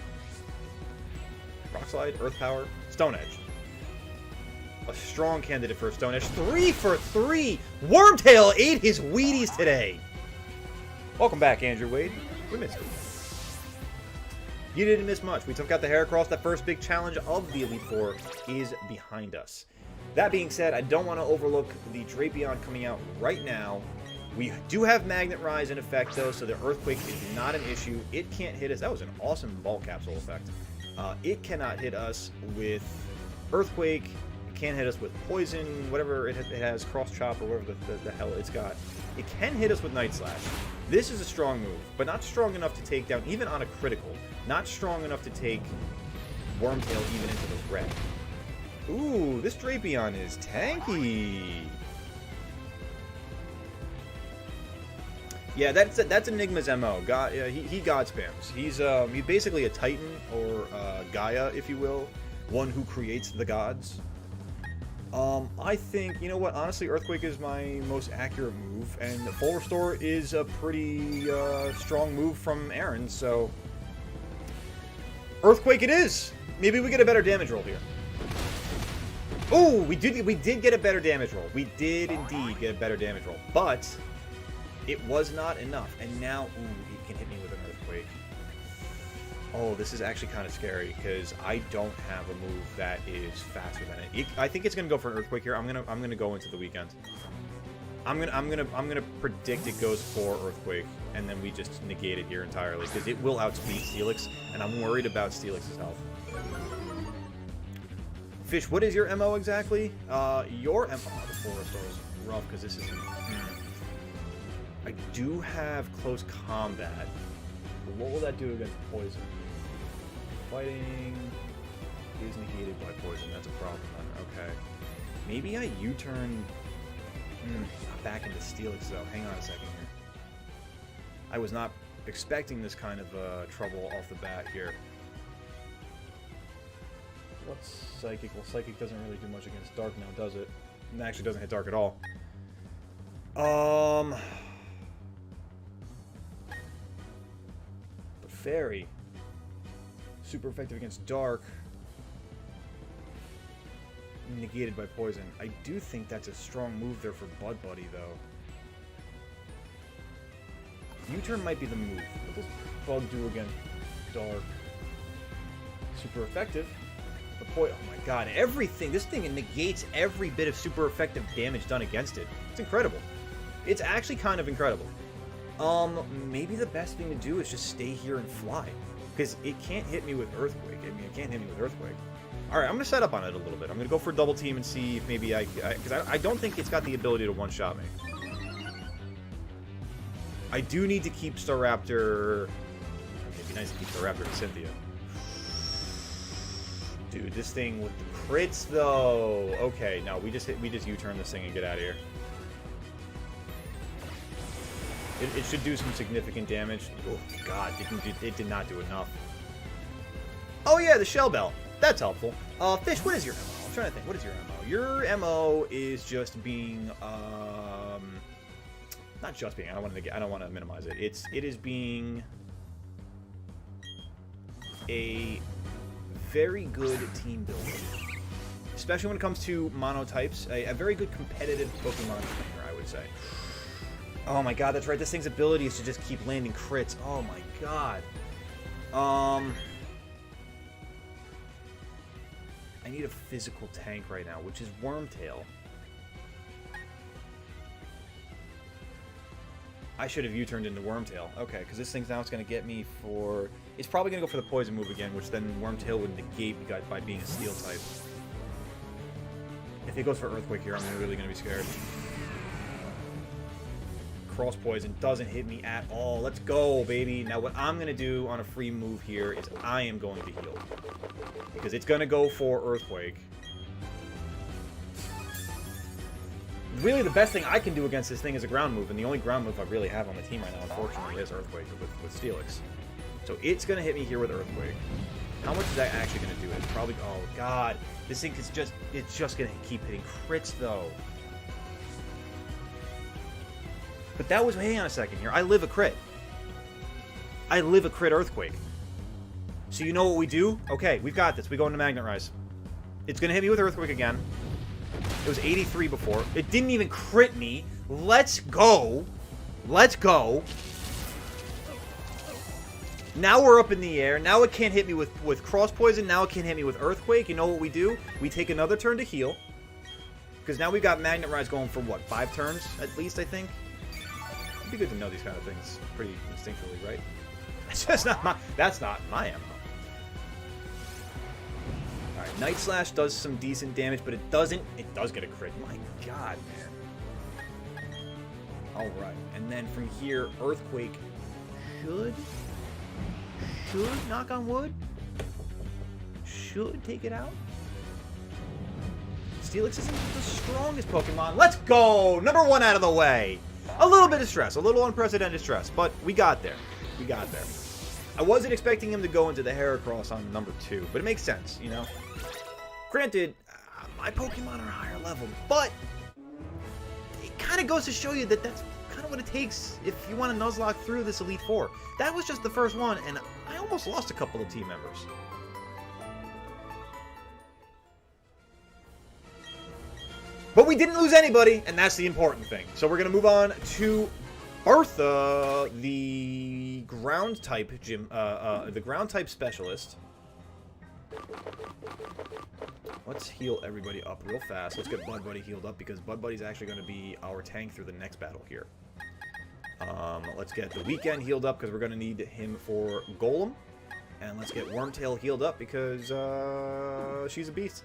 Rock Slide, Earth Power, Stone Edge. A strong candidate for a Stone Edge. 3 for 3! Wormtail ate his Wheaties today! Welcome back, Andrew Wade. We missed you. You didn't miss much. We took out the Heracross. That first big challenge of the Elite Four is behind us. That being said, I don't want to overlook the Drapion coming out right now. We do have Magnet Rise in effect, though, so the Earthquake is not an issue. It can't hit us. That was an awesome Ball Capsule effect. It cannot hit us with Earthquake. It can't hit us with Poison, whatever it has, Cross Chop, or whatever the hell it's got. It can hit us with Night Slash. This is a strong move, but not strong enough to take down, even on a critical, not strong enough to take Wormtail even into the red. Ooh, this Drapion is tanky. Yeah, that's Enigma's MO. He God spams. He's basically a Titan, or Gaia, if you will. One who creates the gods. I think, you know what, honestly, Earthquake is my most accurate move, and Full Restore is a pretty strong move from Aaron, so... Earthquake it is! Maybe we get a better damage roll here. Oh, we did get a better damage roll. We did indeed get a better damage roll, but it was not enough, and now, ooh, he can hit me with an Earthquake. Oh, this is actually kind of scary because I don't have a move that is faster than it. I think it's gonna go for an Earthquake here. I'm gonna go into the weekend. I'm gonna predict it goes for Earthquake, and then we just negate it here entirely because it will outspeed Steelix, and I'm worried about Steelix's health. Fish, what is your MO exactly? Your MO. Oh, the Full Restore is rough because this is. I do have close combat. But what will that do against poison? Fighting is negated by poison. That's a problem then. Okay. Maybe I U-turn back into Steelix though. Hang on a second here. I was not expecting this kind of trouble off the bat here. What's Psychic? Well, Psychic doesn't really do much against Dark now, does it? It actually doesn't hit Dark at all. But Fairy. Super effective against Dark. Negated by Poison. I do think that's a strong move there for Bud Buddy, though. U-turn might be the move. What does Bug do against Dark? Super effective. Oh my god, everything. This thing negates every bit of super effective damage done against it. It's incredible. It's actually kind of incredible. Maybe the best thing to do is just stay here and fly. Because it can't hit me with Earthquake. I mean, it can't hit me with Earthquake. Alright, I'm going to set up on it a little bit. I'm going to go for a double team and see if maybe because I don't think it's got the ability to one-shot me. I do need to keep Staraptor... It'd be nice to keep Staraptor to Cynthia. Dude, this thing with the crits, though. Okay, no, we just U-turn this thing and get out of here. It should do some significant damage. Oh, God, it did not do enough. Oh, yeah, the Shell Bell. That's helpful. Fish, what is your MO? I'm trying to think. What is your MO? Your MO is just being, not just being. I don't want to minimize it. It is being a very good team builder, especially when it comes to monotypes. A very good competitive Pokemon trainer, I would say. Oh my god, that's right. This thing's ability is to just keep landing crits. Oh my god. I need a physical tank right now, which is Wormtail. I should have U-turned into Wormtail. Okay, because this thing's now it's going to get me for... It's probably going to go for the Poison move again, which then Wormtail would negate by being a Steel type. If it goes for Earthquake here, I'm really going to be scared. Cross Poison doesn't hit me at all. Let's go, baby. Now, what I'm going to do on a free move here is I am going to heal. Because it's going to go for Earthquake. Really, the best thing I can do against this thing is a ground move, and the only ground move I really have on the team right now, unfortunately, is Earthquake with Steelix. So it's going to hit me here with Earthquake. How much is that actually going to do? It's probably... Oh, God. This thing is just... It's just going to keep hitting crits, though. But that was... Hang on a second here. I live a crit. I live a crit Earthquake. So you know what we do? Okay, we've got this. We go into Magnet Rise. It's going to hit me with Earthquake again. It was 83 before. It didn't even crit me. Let's go. Let's go. Now we're up in the air. Now it can't hit me with Cross Poison. Now it can't hit me with Earthquake. You know what we do? We take another turn to heal. Because now we've got Magnet Rise going for, what, 5 turns? At least, I think. It'd be good to know these kind of things pretty instinctually, right? That's just not my... That's not my MO. Alright, Night Slash does some decent damage, but it doesn't... It does get a crit. My god, man. Alright, and then from here, Earthquake should, knock on wood, should take it out. Steelix isn't the strongest Pokemon. Let's go! Number 1 out of the way. A little bit of stress, a little unprecedented stress, but we got there. We got there. I wasn't expecting him to go into the Heracross on number 2, but it makes sense, you know? Granted, my Pokemon are higher level, but it kind of goes to show you that that's kind of what it takes if you want to Nuzlocke through this Elite Four. That was just the first one, and I almost lost a couple of team members. But we didn't lose anybody, and that's the important thing. So we're going to move on to Bertha, the ground type the ground type specialist. Let's heal everybody up real fast. Let's get Bud Buddy healed up because Bud Buddy's actually going to be our tank through the next battle here. Let's get the Weekend healed up because we're going to need him for Golem. And let's get Wormtail healed up because she's a beast.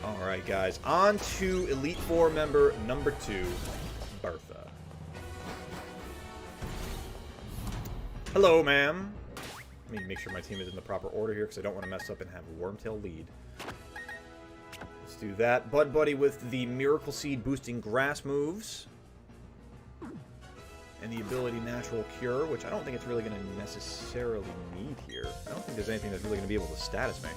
Alright, guys. On to Elite Four member number 2, Bertha. Hello, ma'am. Let me make sure my team is in the proper order here because I don't want to mess up and have Wormtail lead. Let's do that. Bud Buddy with the Miracle Seed boosting grass moves. And the ability Natural Cure, which I don't think it's really going to necessarily need here. I don't think there's anything that's really going to be able to status me.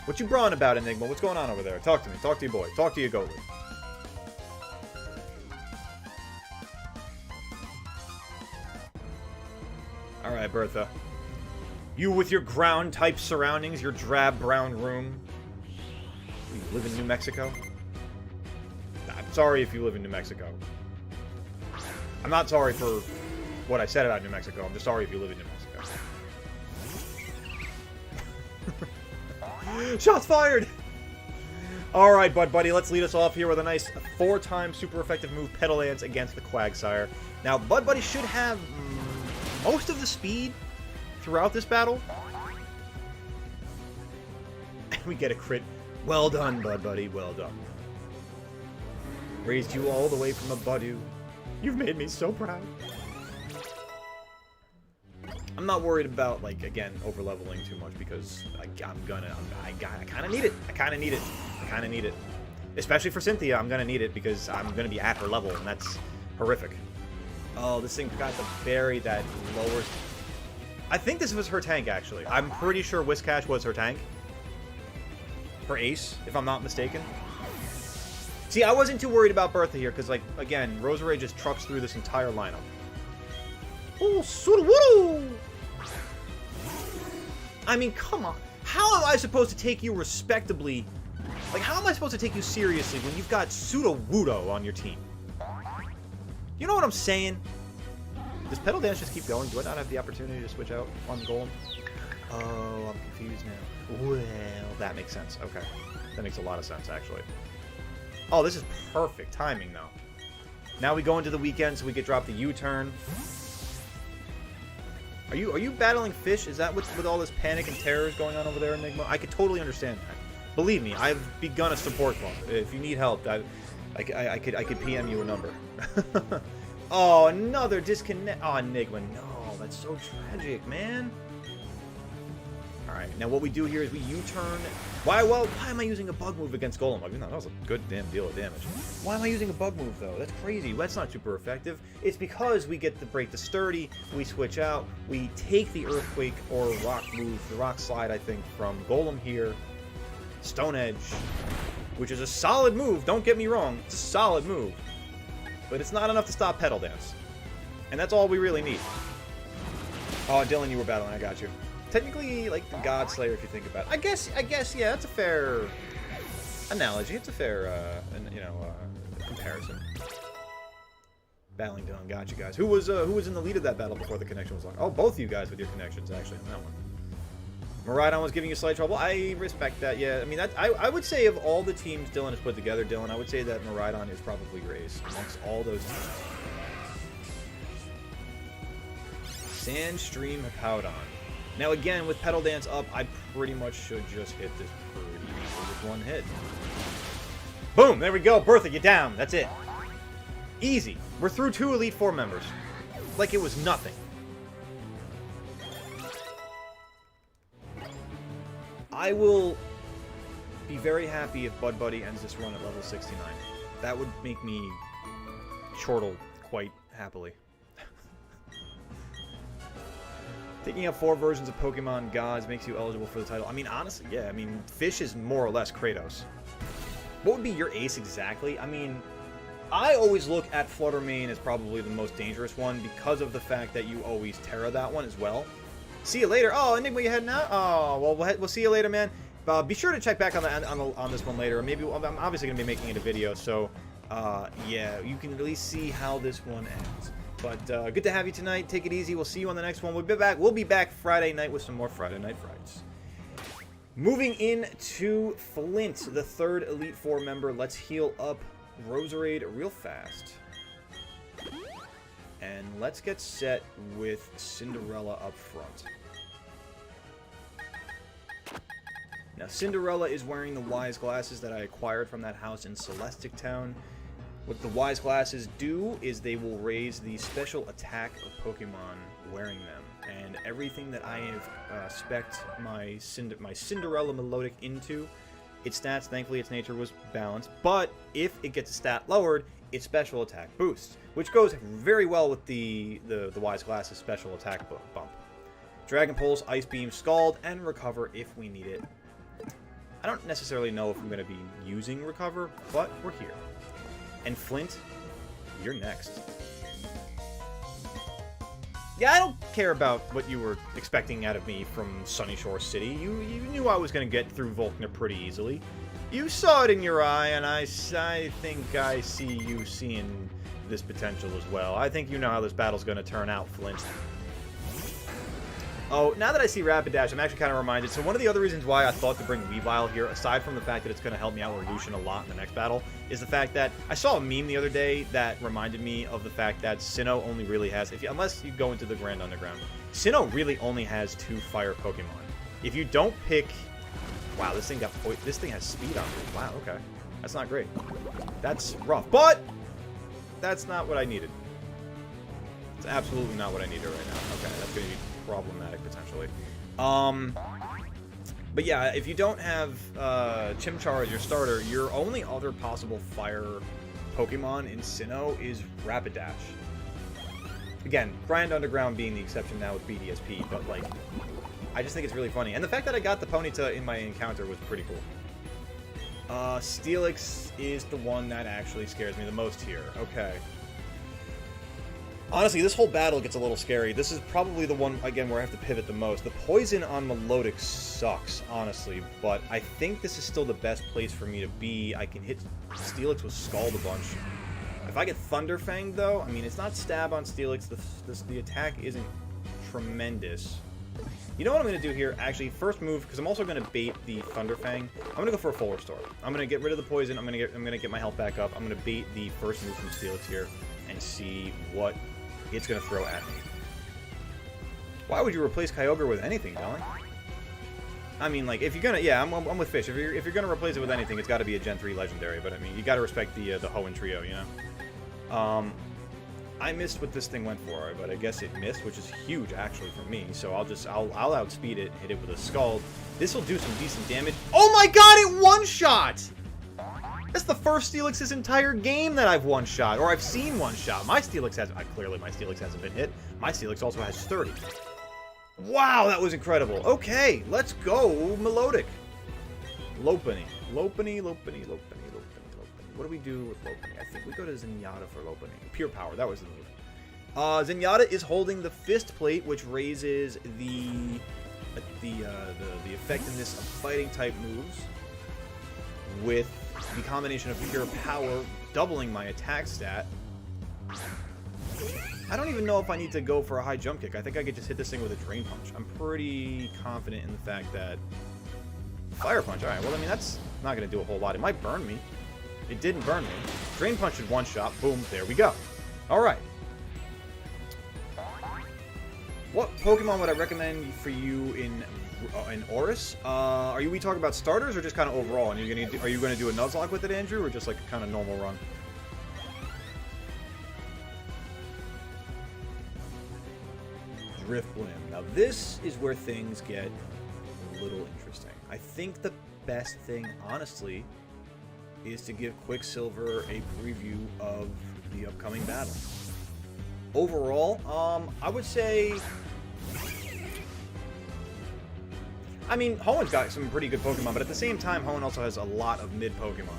What you brawling about, Enigma? What's going on over there? Talk to me. Talk to your boy. Talk to your goalie. Alright, Bertha. You with your ground-type surroundings, your drab brown room. You live in New Mexico? I'm sorry if you live in New Mexico. I'm not sorry for what I said about New Mexico. I'm just sorry if you live in New Mexico. Shots fired! Alright, Bud Buddy, let's lead us off here with a nice 4-time super effective move, Petal Dance, against the Quagsire. Now, Bud Buddy should have most of the speed throughout this battle. And we get a crit. Well done, Bud Buddy, well done. Raised you all the way from a Budu. You've made me so proud. I'm not worried about, like, again, over-leveling too much because I kind of need it. I kind of need it. I kind of need it. Especially for Cynthia, I'm going to need it because I'm going to be at her level, and that's horrific. Oh, this thing forgot to bury that lowers... I think this was her tank, actually. I'm pretty sure Whiscash was her tank. Her ace, if I'm not mistaken. See, I wasn't too worried about Bertha here because, like, again, Roserade just trucks through this entire lineup. Oh, Sudowoodo! I mean, come on. How am I supposed to take you respectably? Like, how am I supposed to take you seriously when you've got Sudowoodo on your team? You know what I'm saying? Does Petal Dance just keep going? Do I not have the opportunity to switch out on Golem? Oh, I'm confused now. Well, that makes sense. Okay. That makes a lot of sense, actually. Oh, this is perfect timing, though. Now we go into the weekend, so we get dropped the U-turn. Are you battling fish? Is that what's with all this panic and terror going on over there, Enigma? I could totally understand that. Believe me, I've begun a support phone. If you need help, I could PM you a number. Oh, another disconnect. Oh, Enigma, no, that's so tragic, man. All right, now what we do here is we U-turn. Why am I using a bug move against Golem? I mean, that was a good damn deal of damage. Why am I using a bug move, though? That's crazy. That's not super effective. It's because we get to break the sturdy, we switch out, we take the Earthquake or Rock move, the Rock Slide, I think, from Golem here. Stone Edge, which is a solid move. Don't get me wrong. It's a solid move. But it's not enough to stop Petal Dance. And that's all we really need. Oh, Dylan, you were battling. I got you. Technically, like the God Slayer, if you think about it. I guess, yeah, that's a fair analogy. It's a fair, comparison. Battling Dylan, got you guys. Who was in the lead of that battle before the connection was locked? Oh, both of you guys with your connections, actually, on that one. Miraidon was giving you slight trouble. I respect that, yeah. I mean, I would say of all the teams Dylan has put together, Dylan, I would say that Miraidon is probably your ace amongst all those teams. Sandstream Hippowdon. Now again, with Petal Dance up, I pretty much should just hit this pretty easily with one hit. Boom! There we go. Bertha, you're down. That's it. Easy. We're through 2 Elite Four members. Like it was nothing. I will be very happy if Bud Buddy ends this run at level 69. That would make me chortle quite happily. Taking up 4 versions of Pokemon Gods makes you eligible for the title. I mean, honestly, yeah. I mean, Fish is more or less Kratos. What would be your ace exactly? I mean, I always look at Flutter Mane as probably the most dangerous one because of the fact that you always Terra that one as well. See you later. Oh, Enigma, you heading out? Oh, well, we'll see you later, man. Be sure to check back on this one later. Maybe I'm obviously going to be making it a video, so yeah, you can at least see how this one ends. But good to have you tonight. Take it easy. We'll see you on the next one. We'll be back Friday night with some more Friday Night Frights. Moving into Flint, the 3rd Elite Four member. Let's heal up Roserade real fast. And let's get set with Cinderella up front. Now, Cinderella is wearing the Wise Glasses that I acquired from that house in Celestic Town. What the Wise Glasses do is they will raise the special attack of Pokemon wearing them. And everything that I have spec'd my Cinderella Melodic into, its stats, thankfully its nature was balanced, but if it gets a stat lowered, its special attack boosts, which goes very well with the Wise Glasses special attack bump. Dragon Pulse, Ice Beam, Scald, and Recover if we need it. I don't necessarily know if I'm going to be using Recover, but we're here. And Flint, you're next. Yeah, I don't care about what you were expecting out of me from Sunny Shore City. You knew I was going to get through Volkner pretty easily. You saw it in your eye, and I think I see you seeing this potential as well. I think you know how this battle's going to turn out, Flint. Oh, now that I see Rapidash, I'm actually kind of reminded. So one of the other reasons why I thought to bring Weavile here, aside from the fact that it's going to help me out with Lucian a lot in the next battle, is the fact that I saw a meme the other day that reminded me of the fact that Sinnoh only really has, unless you go into the Grand Underground, Sinnoh really only has 2 fire Pokemon. If you don't pick... Wow, this thing has speed on it. Wow, okay. That's not great. That's rough. But that's not what I needed. It's absolutely not what I needed right now. Okay, that's going to be problematic potentially. But yeah, if you don't have Chimchar as your starter, your only other possible fire Pokemon in Sinnoh is Rapidash. Again, Grand Underground being the exception now with BDSP, but like, I just think it's really funny. And the fact that I got the Ponyta in my encounter was pretty cool. Steelix is the one that actually scares me the most here. Okay. Honestly, this whole battle gets a little scary. This is probably the one, again, where I have to pivot the most. The poison on Melodic sucks, honestly, but I think this is still the best place for me to be. I can hit Steelix with Scald a bunch. If I get Thunderfang, though, I mean, it's not stab on Steelix. The attack isn't tremendous. You know what I'm going to do here? Actually, first move, because I'm also going to bait the Thunderfang. I'm going to go for a full restore. I'm going to get rid of the poison. I'm going to get my health back up. I'm going to bait the first move from Steelix here and see what it's going to throw at me. Why would you replace Kyogre with anything, Dylan? I mean, like, if you're going to... Yeah, I'm with Fish. If you're going to replace it with anything, it's got to be a Gen 3 Legendary. But, I mean, you got to respect the Hoenn Trio, you know? I missed what this thing went for, but I guess it missed, which is huge, actually, for me. So I'll outspeed it, hit it with a Scald. This will do some decent damage. Oh my god, it one-shot! That's the first Steelix's entire game that I've one-shot, or I've seen one-shot. My Steelix has... clearly, my Steelix hasn't been hit. My Steelix also has 30. Wow, that was incredible. Okay, let's go Melodic. Lopunny. Lopunny. What do we do with Lopunny? I think we go to Zenyatta for Lopunny. Pure Power, that was the move. Zenyatta is holding the Fist Plate, which raises the effectiveness of fighting-type moves with the combination of Pure Power doubling my attack stat. I don't even know if I need to go for a high jump kick. I think I could just hit this thing with a Drain Punch. I'm pretty confident in the fact that... Fire Punch, alright. Well, I mean, that's not going to do a whole lot. It might burn me. It didn't burn me. Drain Punch in one shot. Boom. There we go. Alright. What Pokemon would I recommend for you in Oris? Are we talking about starters or just kind of overall? And are you gonna do a Nuzlocke with it, Andrew, or just like a kind of normal run? Drifblim. Now this is where things get a little interesting. I think the best thing, honestly, is to give Quicksilver a preview of the upcoming battle. Overall, I would say I mean, Hoenn got some pretty good Pokemon, but at the same time, Hoenn also has a lot of mid-Pokemon.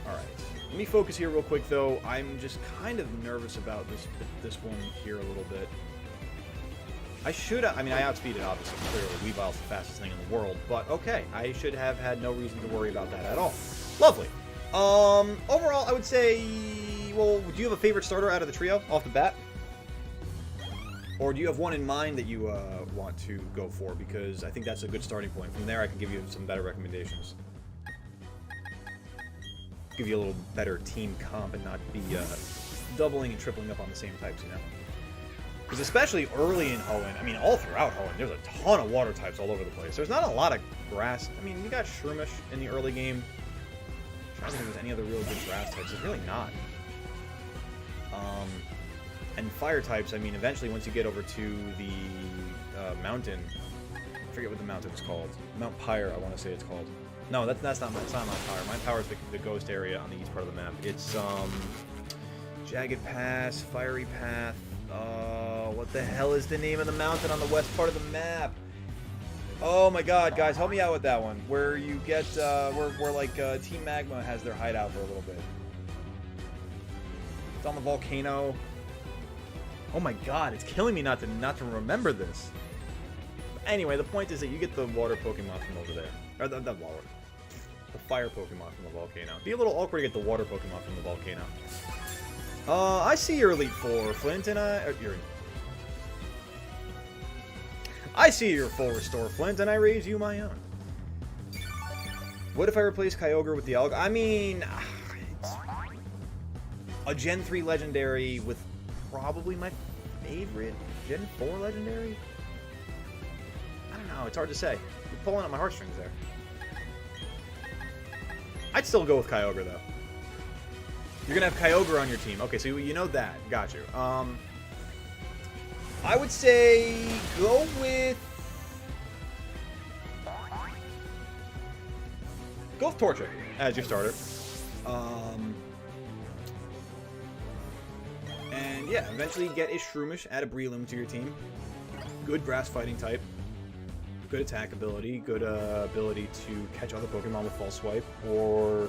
Alright. Let me focus here real quick, though. I'm just kind of nervous about this one here a little bit. I outspeeded, obviously, clearly. Weavile's the fastest thing in the world, but okay. I should have had no reason to worry about that at all. Lovely. Overall, I would say, well, do you have a favorite starter out of the trio, off the bat? Or do you have one in mind that you want to go for? Because I think that's a good starting point. From there, I can give you some better recommendations. Give you a little better team comp and not be doubling and tripling up on the same types, you know? Because especially early in Hoenn, I mean, all throughout Hoenn, there's a ton of water types all over the place. There's not a lot of grass. I mean, you got Shroomish in the early game. I'm trying to think if there's any other really good grass types. There's really not. And fire types, I mean, eventually once you get over to the mountain, I forget what the mountain is called. Mount Pyre, I want to say it's called. No, that's not Mount Pyre. Mount Pyre is the ghost area on the east part of the map. It's Jagged Pass, Fiery Path. What the hell is the name of the mountain on the west part of the map? Oh my god, guys, help me out with that one. Where you get where like Team Magma has their hideout for a little bit. It's on the volcano. Oh my god, it's killing me not to remember this. Anyway, the point is that you get the water Pokemon from over there. Or the fire Pokemon from the volcano. It'd be a little awkward to get the water Pokemon from the volcano. I see your Elite Four, Flint, and I see your full restore, Flint, and I raise you my own. What if I replace Kyogre with the Alg? I mean, it's a Gen 3 Legendary with probably my favorite Gen 4 Legendary? I don't know, it's hard to say. You're pulling at my heartstrings there. I'd still go with Kyogre, though. You're going to have Kyogre on your team. Okay, so you know that. Got you. I would say go with Torchic as your starter. And yeah, eventually get a Shroomish, add a Breloom to your team. Good grass fighting type. Good attack ability. Good ability to catch other Pokemon with False Swipe. Or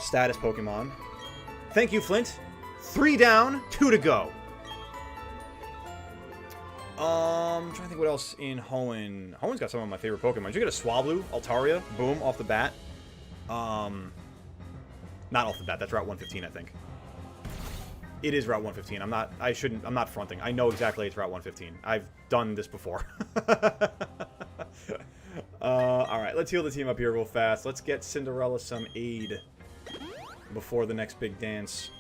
status Pokemon. Thank you, Flint. 3 down, 2 to go. I'm trying to think what else in Hoenn. Hoenn's got some of my favorite Pokemon. You get a Swablu, Altaria, boom, off the bat. Not off the bat. That's Route 115, I think. It is Route 115. I'm not fronting. I know exactly it's Route 115. I've done this before. Alright, let's heal the team up here real fast. Let's get Cinderella some aid before the next big dance.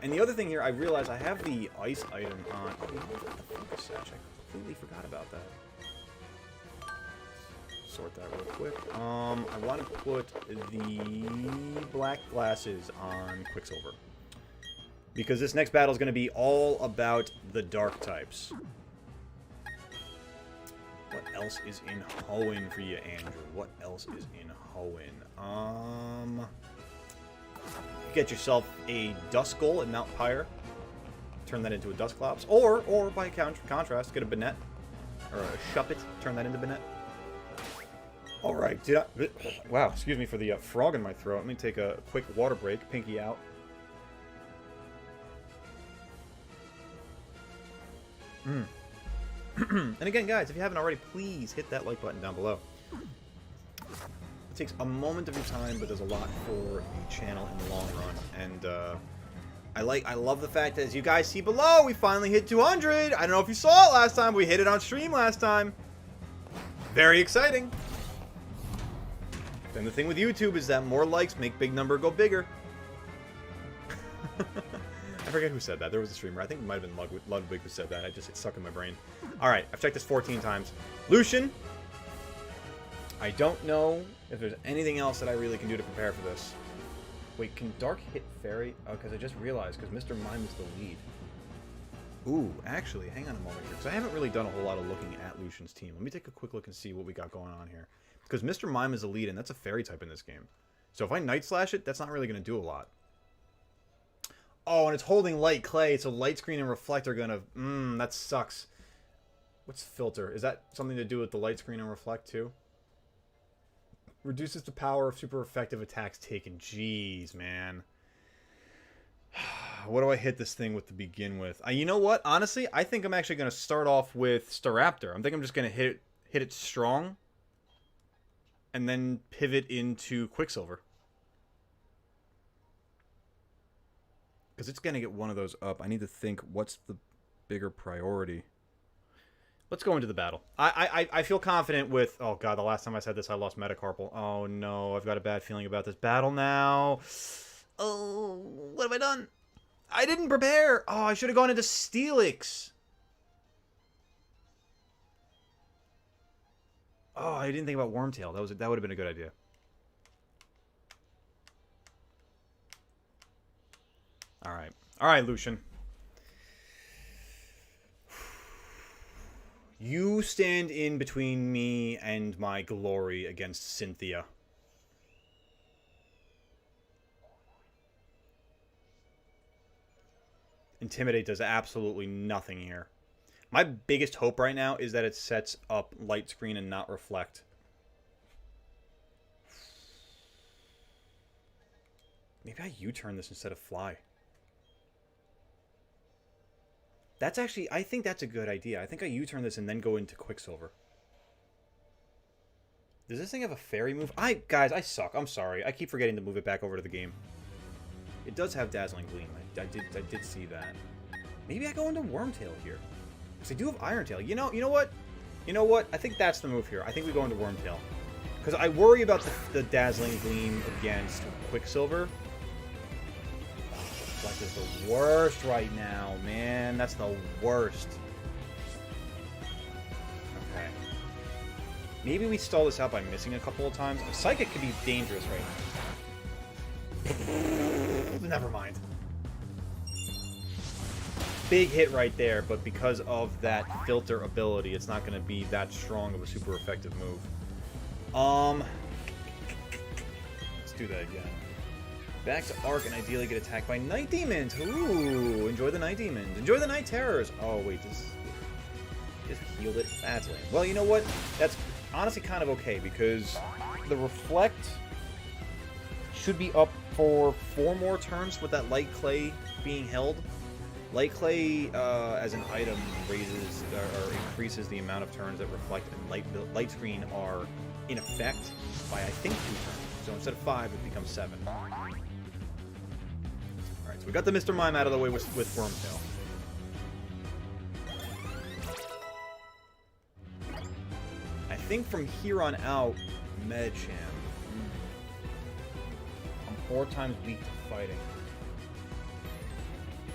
And the other thing here, I realized I have the ice item on. Oh, we have the Focus Sash. I completely forgot about that. Sort that real quick. I want to put the black glasses on Quicksilver. Because this next battle is going to be all about the dark types. What else is in Hoenn for you, Andrew? What else is in Hoenn? Get yourself a Duskull at Mount Pyre. Turn that into a Dusclops. Or by contrast, get a Banette. Or a Shuppet. Turn that into Banette. Alright, wow, excuse me for the frog in my throat. Let me take a quick water break. Pinky out. And again, guys, if you haven't already, please hit that like button down below. It takes a moment of your time, but does a lot for the channel in the long run. And I love the fact that, as you guys see below, we finally hit 200. I don't know if you saw it last time, but we hit it on stream last time. Very exciting. Then the thing with YouTube is that more likes make big number go bigger. I forget who said that. There was a streamer. I think it might have been Ludwig who said that. It's stuck in my brain. Alright, I've checked this 14 times. Lucian. I don't know if there's anything else that I really can do to prepare for this. Wait, can Dark hit Fairy? Oh, because I just realized, because Mr. Mime is the lead. Ooh, actually, hang on a moment here, because I haven't really done a whole lot of looking at Lucian's team. Let me take a quick look and see what we got going on here. Because Mr. Mime is the lead, and that's a Fairy type in this game. So if I Night Slash it, that's not really going to do a lot. Oh, and it's holding Light Clay, so Light Screen and Reflect are going to... that sucks. What's filter? Is that something to do with the light screen and reflect too? Reduces the power of super effective attacks taken. Jeez, man. What do I hit this thing with to begin with? You know what? Honestly, I think I'm actually going to start off with Staraptor. I think I'm just going to hit it strong. And then pivot into Quicksilver. Because it's going to get one of those up. I need to think, what's the bigger priority? Let's go into the battle. I feel confident with... Oh, God, the last time I said this, I lost Metacarpal. Oh, no, I've got a bad feeling about this battle now. Oh, what have I done? I didn't prepare. Oh, I should have gone into Steelix. Oh, I didn't think about Wormtail. That would have been a good idea. All right. All right, Lucian. You stand in between me and my glory against Cynthia. Intimidate does absolutely nothing here. My biggest hope right now is that it sets up light screen and not reflect. Maybe I U-turn this instead of fly. That's actually... I think that's a good idea. I think I U-turn this and then go into Quicksilver. Does this thing have a fairy move? Guys, I suck. I'm sorry. I keep forgetting to move it back over to the game. It does have Dazzling Gleam. I did see that. Maybe I go into Wormtail here. Because I do have Iron Tail. You know what? You know what? I think that's the move here. I think we go into Wormtail. Because I worry about the Dazzling Gleam against Quicksilver. Oh, Reflect is the worst right now, man. That's the worst. Okay. Maybe we stall this out by missing a couple of times. Psychic could be dangerous right now. Never mind. Big hit right there, but because of that filter ability, it's not going to be that strong of a super effective move. Let's do that again. Back to Arc and ideally get attacked by Night Demons. Ooh, enjoy the Night Demons. Enjoy the Night Terrors. Oh, wait, this just healed it. That's lame. Well, you know what? That's honestly kind of okay, because the Reflect should be up for 4 more turns with that Light Clay being held. Light Clay, as an item, raises or increases the amount of turns that Reflect and Light Screen are in effect by, I think, 2 turns. So instead of 5, it becomes 7. Alright, so we got the Mr. Mime out of the way with Wormtail. I think from here on out, Medicham. I'm 4 times weak to fighting.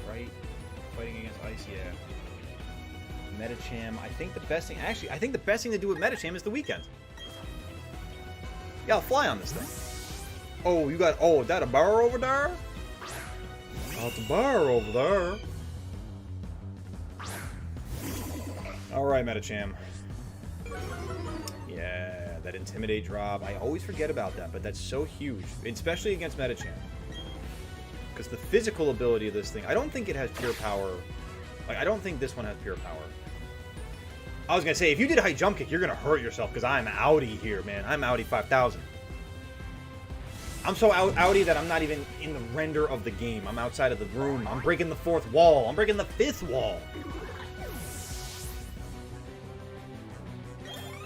Right? Fighting against Ice, yeah. Medicham. I think the best thing... Actually, I think the best thing to do with Medicham is the weekend. Yeah, I'll fly on this thing. Oh, you got... Oh, is that a bar over there? Oh, it's a bar over there. Alright, Medicham. Yeah, that Intimidate drop. I always forget about that, but that's so huge. Especially against Medicham. Because the physical ability of this thing, I don't think it has pure power. Like, I don't think this one has pure power. I was going to say, if you did a high jump kick, you're going to hurt yourself, because I'm outie here, man. I'm outie 5000. I'm so outie that I'm not even in the render of the game. I'm outside of the room. I'm breaking the 4th wall. I'm breaking the 5th wall.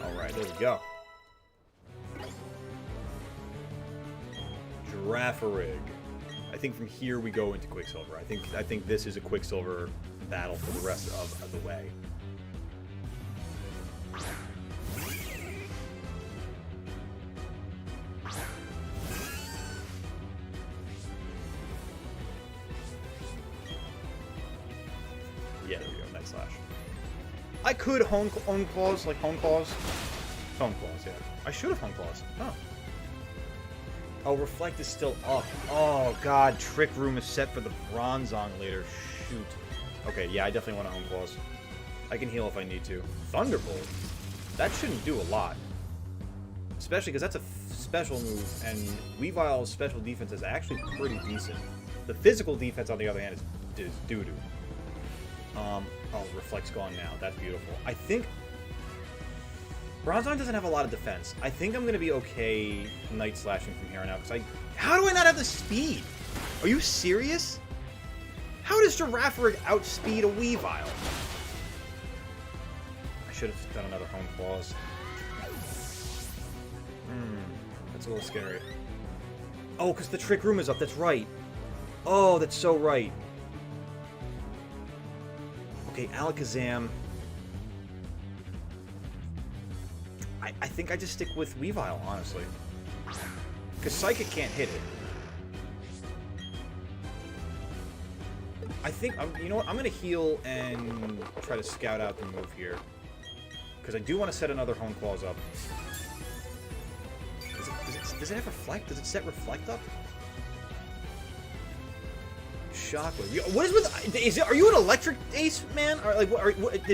Alright, there we go. Girafarig. I think from here we go into Quicksilver. I think this is a Quicksilver battle for the rest of the way. Yeah, there we go. Night Slash. I could Hone Claws, like Hone Claws. Hone Claws, yeah. I should have Hone Claws. Oh. Oh, Reflect is still up. Oh, God. Trick Room is set for the Bronzong later. Shoot. Okay, yeah, I definitely want to Home Claws. I can heal if I need to. Thunderbolt? That shouldn't do a lot. Especially because that's a special move, and Weavile's special defense is actually pretty decent. The physical defense, on the other hand, is doo-doo. Oh, Reflect's gone now. That's beautiful. I think... Bronzong doesn't have a lot of defense. I think I'm going to be okay Night Slashing from here on out, because How do I not have the speed? Are you serious? How does Girafarig outspeed a Weavile? I should have done another Home Claws. That's a little scary. Oh, because the Trick Room is up. That's right. Oh, that's so right. Okay, Alakazam. I think I just stick with Weavile, honestly. Because Psychic can't hit it. I think, you know what, I'm going to heal and try to scout out the move here. Because I do want to set another Home Claws up. Does it have Reflect? Does it set Reflect up? Shockwave. What is with... Are you an electric ace, man? Or like,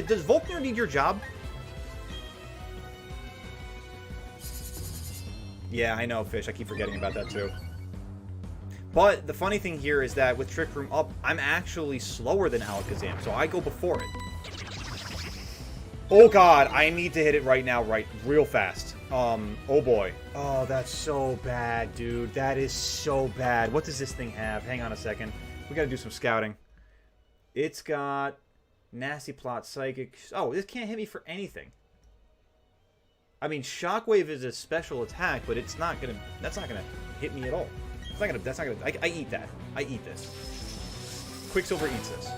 does Volkner need your job? Yeah, I know, Fish. I keep forgetting about that, too. But the funny thing here is that with Trick Room up, I'm actually slower than Alakazam, so I go before it. Oh, God. I need to hit it right now, real fast. Oh, boy. Oh, that's so bad, dude. That is so bad. What does this thing have? Hang on a second. We gotta do some scouting. It's got Nasty Plot, Psychic. Oh, this can't hit me for anything. I mean, Shockwave is a special attack, but it's not gonna. That's not gonna hit me at all. It's not gonna. That's not gonna. I eat that. I eat this. Quicksilver eats this.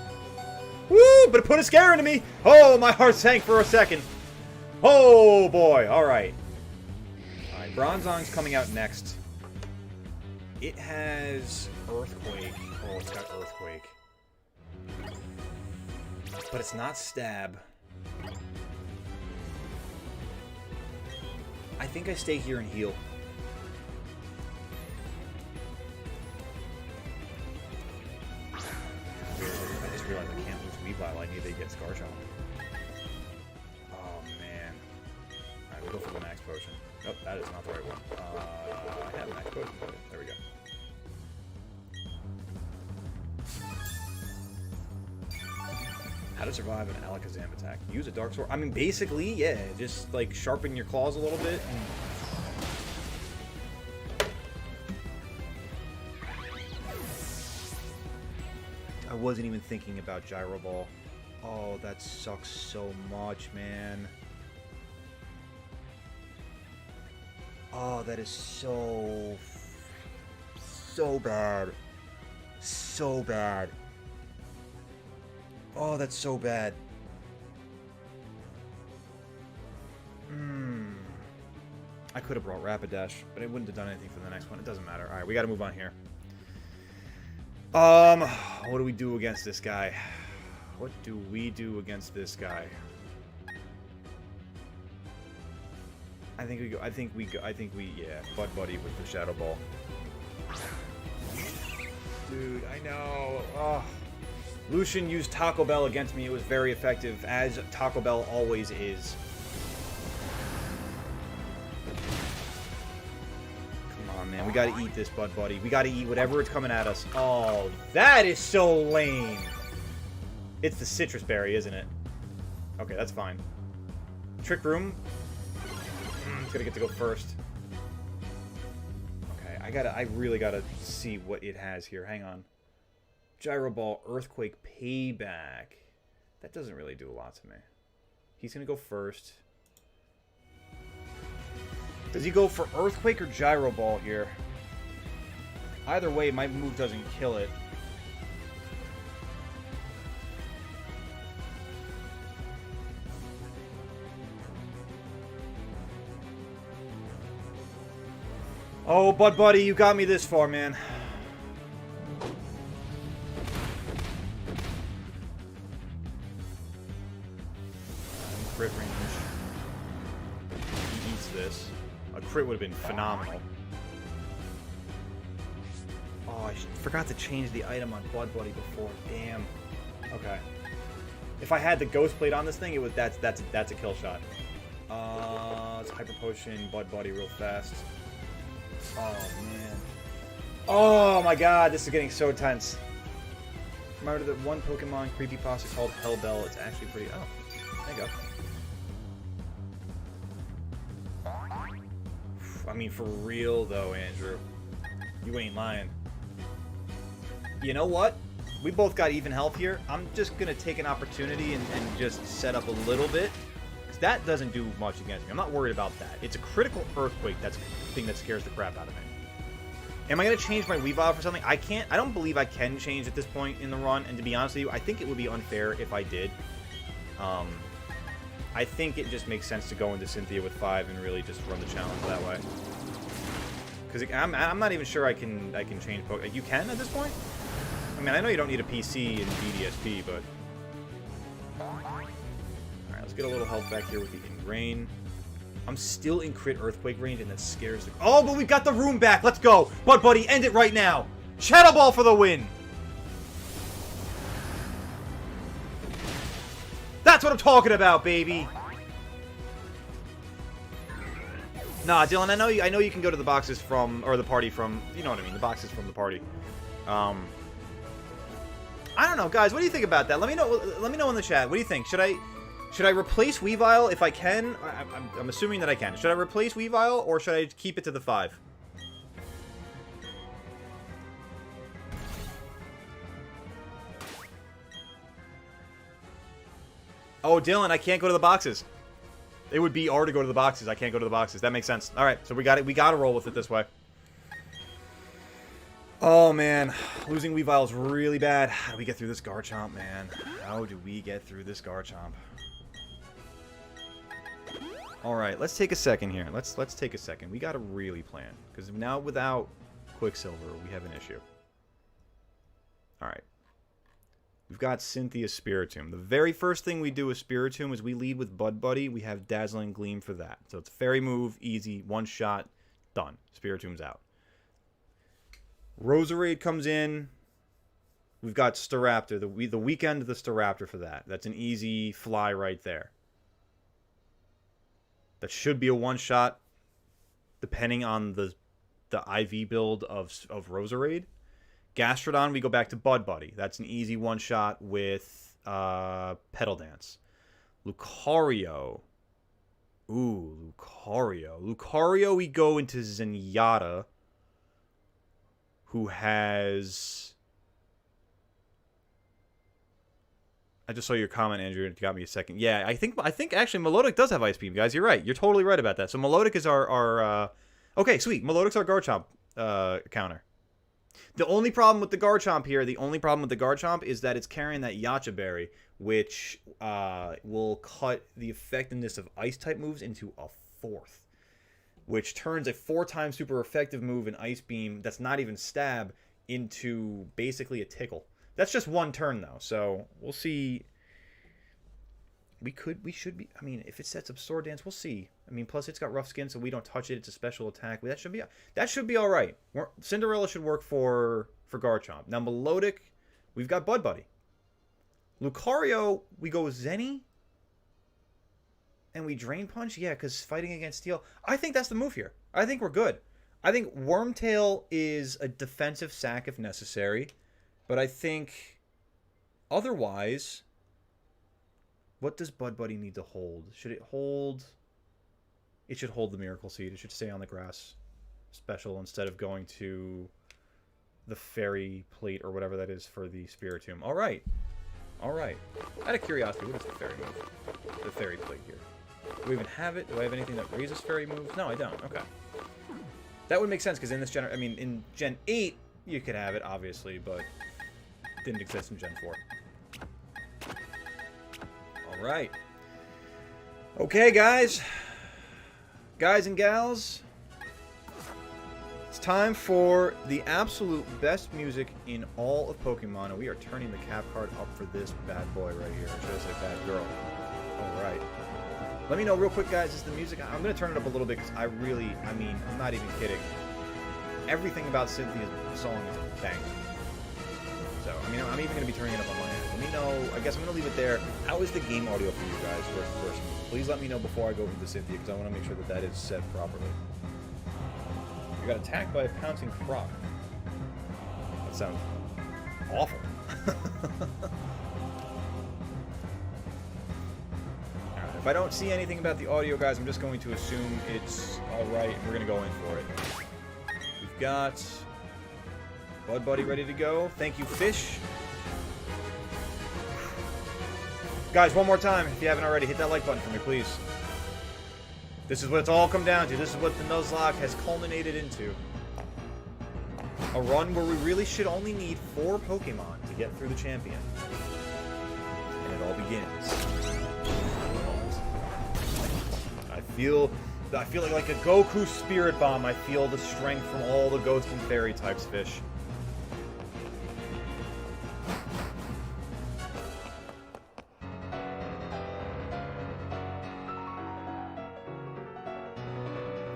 Woo! But it put a scare into me. Oh, my heart sank for a second. Oh boy. All right. All right. Bronzong's coming out next. It has Earthquake. Oh, it's got Earthquake. But it's not Stab. I think I stay here and heal. I just realized I can't lose Weavile. I need to get Scar Shot. Oh, man. Alright, we'll go for the Max Potion. Nope, that is not the right one. I have Max Potion, but there we go. How to survive an Alakazam attack. Use a Dark Sword. I mean, basically, yeah. Just, like, sharpen your claws a little bit. I wasn't even thinking about Gyro Ball. Oh, that sucks so much, man. Oh, that is so... so bad. So bad. Oh, that's so bad. I could have brought Rapidash, but it wouldn't have done anything for the next one. It doesn't matter. Alright, we gotta move on here. What do we do against this guy? What do we do against this guy? I think we yeah, Bud Buddy with the Shadow Ball. Dude, I know. Oh. Lucian used Taco Bell against me. It was very effective, as Taco Bell always is. Come on, man. We gotta eat this, Bud Buddy. We gotta eat whatever it's coming at us. Oh, that is so lame. It's the Citrus Berry, isn't it? Okay, that's fine. Trick Room. It's gonna get to go first. Okay, I really gotta see what it has here. Hang on. Gyro Ball, Earthquake, Payback. That doesn't really do a lot to me. He's going to go first. Does he go for Earthquake or Gyro Ball here? Either way, my move doesn't kill it. Oh, Bud Buddy, you got me this far, man. Crit range. He eats this. A crit would have been phenomenal. Oh, I forgot to change the item on Bud Buddy before. Damn. Okay. If I had the Ghost Blade on this thing, it was that's a kill shot. It's Hyper Potion, Bud Buddy real fast. Oh man. Oh my god, this is getting so tense. Remember that one Pokemon creepypasta called Hellbell. It's actually pretty... Oh, there you go. I mean, for real, though, Andrew. You ain't lying. You know what? We both got even health here. I'm just going to take an opportunity and just set up a little bit. Because that doesn't do much against me. I'm not worried about that. It's a critical Earthquake that's the thing that scares the crap out of me. Am I going to change my Weavile for something? I can't. I don't believe I can change at this point in the run. And to be honest with you, I think it would be unfair if I did. I think it just makes sense to go into Cynthia with 5 and really just run the challenge that way. Because I'm not even sure I can change Pokemon. You can at this point? I mean, I know you don't need a PC and DDSP, but... Alright, let's get a little health back here with the Ingrain. I'm still in crit Earthquake range, and that scares the... Oh, but we got the room back! Let's go! Bud Buddy, end it right now! Shadow Ball for the win! That's what I'm talking about, baby! Nah, Dylan, I know you can go to the boxes from... Or the party from... You know what I mean, the boxes from the party. I don't know, guys, what do you think about that? Let me know in the chat. What do you think? Should I replace Weavile if I can? I'm assuming that I can. Should I replace Weavile, or should I keep it to the 5? Oh, Dylan, I can't go to the boxes. It would be R to go to the boxes. I can't go to the boxes. That makes sense. All right, so we got it. We got to roll with it this way. Oh, man. Losing Weavile is really bad. How do we get through this Garchomp, man? How do we get through this Garchomp? Alright, let's take a second here. Let's take a second. We gotta really plan. Because now without Quicksilver, we have an issue. Alright. We've got Cynthia's Spiritomb. The very first thing we do with Spiritomb is we lead with Bud Buddy. We have Dazzling Gleam for that. So it's a fairy move, easy, one shot, done. Spiritomb's out. Roserade comes in. We've got Staraptor, the weekend of the Staraptor for that. That's an easy fly right there. That should be a one-shot, depending on the IV build of Roserade. Gastrodon, we go back to Bud Buddy. That's an easy one-shot with Petal Dance. Lucario. Ooh, Lucario. Lucario, we go into Zenyatta, who has... I just saw your comment, Andrew. It got me a second. Yeah, I think actually Melodic does have Ice Beam, guys. You're right. You're totally right about that. So Melodic is our okay, sweet. Melodic's our Garchomp counter. The only problem with the Garchomp here, is that it's carrying that Yacha Berry, which will cut the effectiveness of Ice-type moves into a 4th. Which turns a 4-time super effective move in Ice Beam that's not even Stab into basically a Tickle. That's just one turn, though, so we'll see. We should be... I mean, if it sets up Sword Dance, we'll see. I mean, plus it's got Rough Skin, so we don't touch it. It's a special attack. That should be all right. Cinderella should work for Garchomp. Now, Melodic, we've got Bud Buddy. Lucario, we go with Zenny. And we Drain Punch? Yeah, because fighting against Steel. I think that's the move here. I think we're good. I think Wormtail is a defensive sack if necessary. But I think otherwise, what does Bud Buddy need to hold? Should it hold... It should hold the Miracle Seed. It should stay on the grass special instead of going to the Fairy Plate or whatever that is for the Spiritomb. All right. All right. Out of curiosity, what is the Fairy move? The Fairy Plate here. Do we even have it? Do I have anything that raises Fairy moves? No, I don't. Okay. That would make sense because in this Gen... I mean, in Gen 8, you could have it, obviously, but... didn't exist in Gen 4. Alright. Okay, guys. Guys and gals. It's time for the absolute best music in all of Pokemon, and we are turning the cap card up for this bad boy right here. Or should I say bad girl? Alright. Let me know real quick, guys, is the music... I'm going to turn it up a little bit because I mean, I'm not even kidding. Everything about Cynthia's song is banging. So, I mean, I'm even going to be turning it up on my end. Let me know. I guess I'm going to leave it there. How is the game audio for you guys, first? Please let me know before I go over to Cynthia, because I want to make sure that is set properly. You got attacked by a pouncing croc. That sounds awful. If I don't see anything about the audio, guys, I'm just going to assume it's alright. We're going to go in for it. We've got Bud Buddy ready to go. Thank you, Fish. Guys, one more time, if you haven't already, hit that like button for me, please. This is what it's all come down to. This is what the Nuzlocke has culminated into. A run where we really should only need 4 Pokemon to get through the champion. And it all begins. I feel like a Goku Spirit Bomb. I feel the strength from all the Ghost and Fairy types, Fish.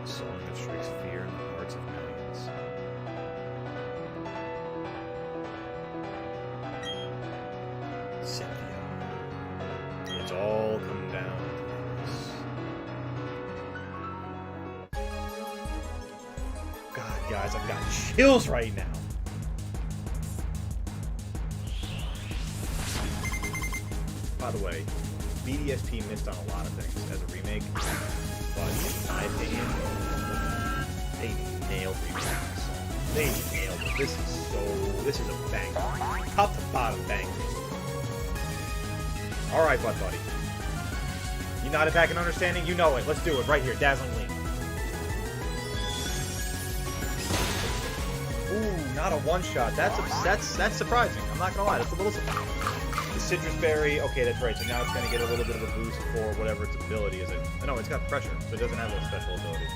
Song that strikes fear in the hearts of millions. Cynthia. It's all come down to this. God, guys, I've got chills right now. By the way, BDSP missed on a lot of things as a remake, but in my opinion, they nailed the remake. They nailed it. This is a banger. Top to bottom banger. Alright, Bud Buddy. You nodded back in understanding? You know it. Let's do it right here. Dazzling Gleam. Ooh, not a one-shot. That's surprising. I'm not gonna lie. That's a little surprising. The Citrus Berry. Okay, that's right. So now it's gonna get a little bit of a boost for whatever its ability is. No, it's got pressure, so it doesn't have a special ability.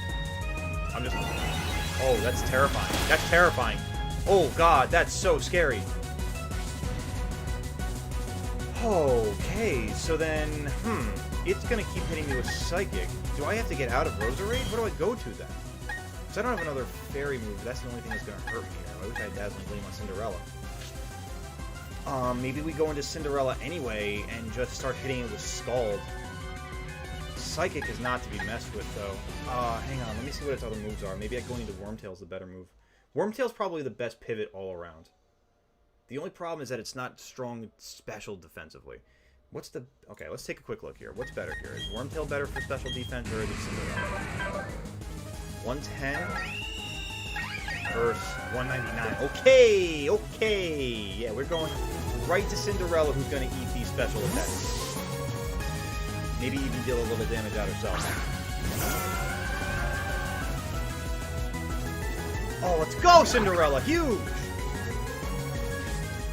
I'm just... Oh, that's terrifying. That's terrifying. Oh, God, that's so scary. Okay, so then, it's gonna keep hitting me with Psychic. Do I have to get out of Roserade? Where do I go to then? Because I don't have another Fairy move. That's the only thing that's gonna hurt me here. I wish I had Dazzling Gleam on Cinderella. Maybe we go into Cinderella anyway and just start hitting it with Scald. Psychic is not to be messed with, though. Hang on, let me see what its other moves are. Maybe going into Wormtail's the better move. Wormtail's probably the best pivot all around. The only problem is that it's not strong special defensively. What's the... Okay, let's take a quick look here. What's better here? Is Wormtail better for special defense, or is it Cinderella? 110 versus 199. Okay, okay. Yeah, we're going right to Cinderella, who's going to eat these special attacks. Maybe even deal a little damage out herself. Oh, let's go, Cinderella! Huge!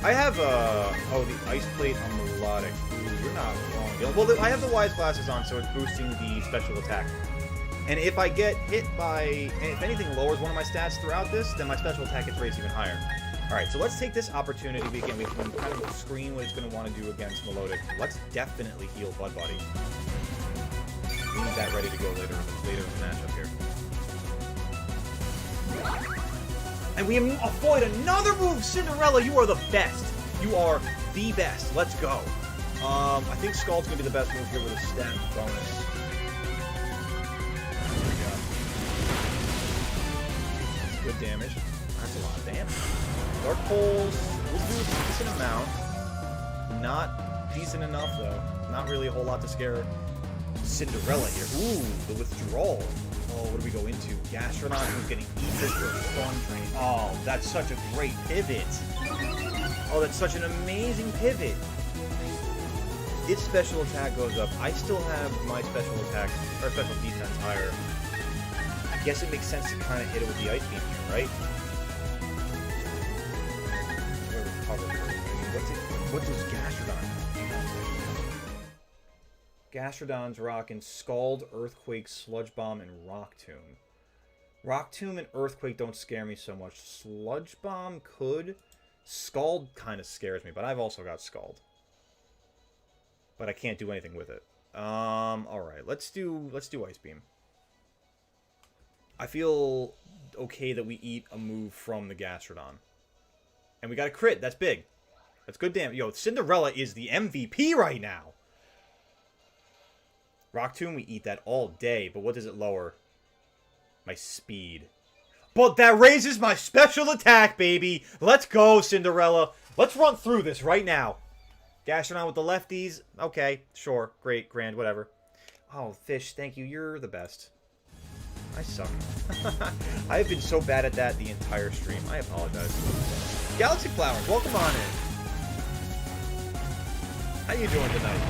I have, oh, the Ice Plate on Melodic. Ooh, you're not wrong. Well, I have the Wise Glasses on, so it's boosting the special attack. And if I get hit by... If anything lowers one of my stats throughout this, then my special attack gets raised even higher. Alright, so let's take this opportunity. Again, we can kind of screen what it's going to want to do against Melodic. Let's definitely heal Bud Buddy. We need that ready to go later in the matchup here. And we avoid another move! Cinderella, you are the best! You are the best. Let's go. I think Scald's going to be the best move here with a stat bonus. There we go. That's good damage. That's a lot of damage. Dark Pulse will do a decent amount. Not decent enough, though. Not really a whole lot to scare Cinderella here. Ooh, the withdrawal. Oh, what do we go into? Gastrodon, who's getting Aegis for the Storm Drain. Oh, that's such a great pivot. Oh, that's such an amazing pivot. Its special attack goes up. I still have my special attack, or special defense higher. I guess it makes sense to kind of hit it with the Ice Beam here, right? What does Gastrodon have? Gastrodon's rocking Scald, Earthquake, Sludge Bomb, and Rock Tomb. Rock Tomb and Earthquake don't scare me so much. Sludge Bomb could. Scald kind of scares me, but I've also got Scald. But I can't do anything with it. Alright, let's do Ice Beam. I feel okay that we eat a move from the Gastrodon. And we got a crit, that's big. That's good damn. Yo, Cinderella is the MVP right now. Rock Tomb, we eat that all day, but what does it lower? My speed. But that raises my special attack, baby. Let's go, Cinderella. Let's run through this right now. Gastrodon with the lefties. Okay, sure. Great, grand, whatever. Oh, Fish, thank you. You're the best. I suck. I have been so bad at that the entire stream. I apologize. Galaxy Flowers, welcome on in. How you doing tonight?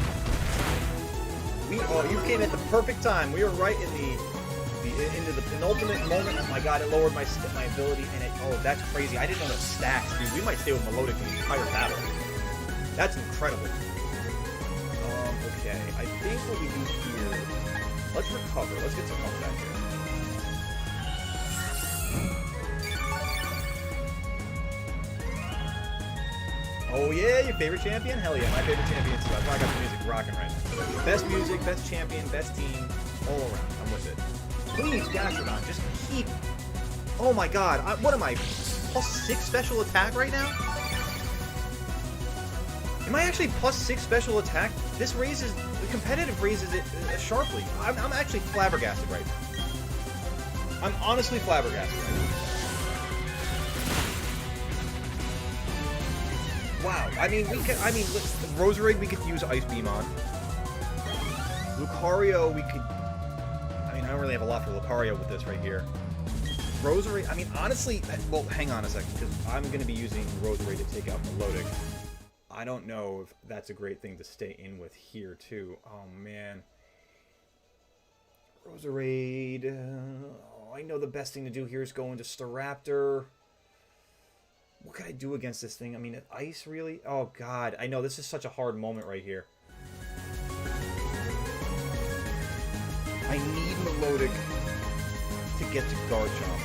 You came at the perfect time. We were right into the penultimate moment. Oh my god, it lowered my ability, and that's crazy. I didn't know that stacks, dude. We might stay with Melodic the entire battle. That's incredible. Okay, I think what we do here, let's recover. Let's get some health back here. Oh yeah, your favorite champion? Hell yeah, my favorite champion too. That's why I got the music rocking right now. Best music, best champion, best team, all around. I'm with it. Please, Gastrodon, just keep... Oh my god, what am I, +6 special attack right now? Am I actually +6 special attack? This raises... The competitive raises it sharply. I'm actually flabbergasted right now. I'm honestly flabbergasted right now. Wow, I mean, Roserade we could use Ice Beam on. Lucario we could... I mean, I don't really have a lot for Lucario with this right here. Roserade, I mean, honestly... Well, hang on a second, because I'm going to be using Roserade to take out Melodic. I don't know if that's a great thing to stay in with here, too. Oh, man. Roserade... I know the best thing to do here is go into Staraptor. What can I do against this thing? I mean, ice, really? Oh, God. I know, this is such a hard moment right here. I need Melodic to get to Garchomp.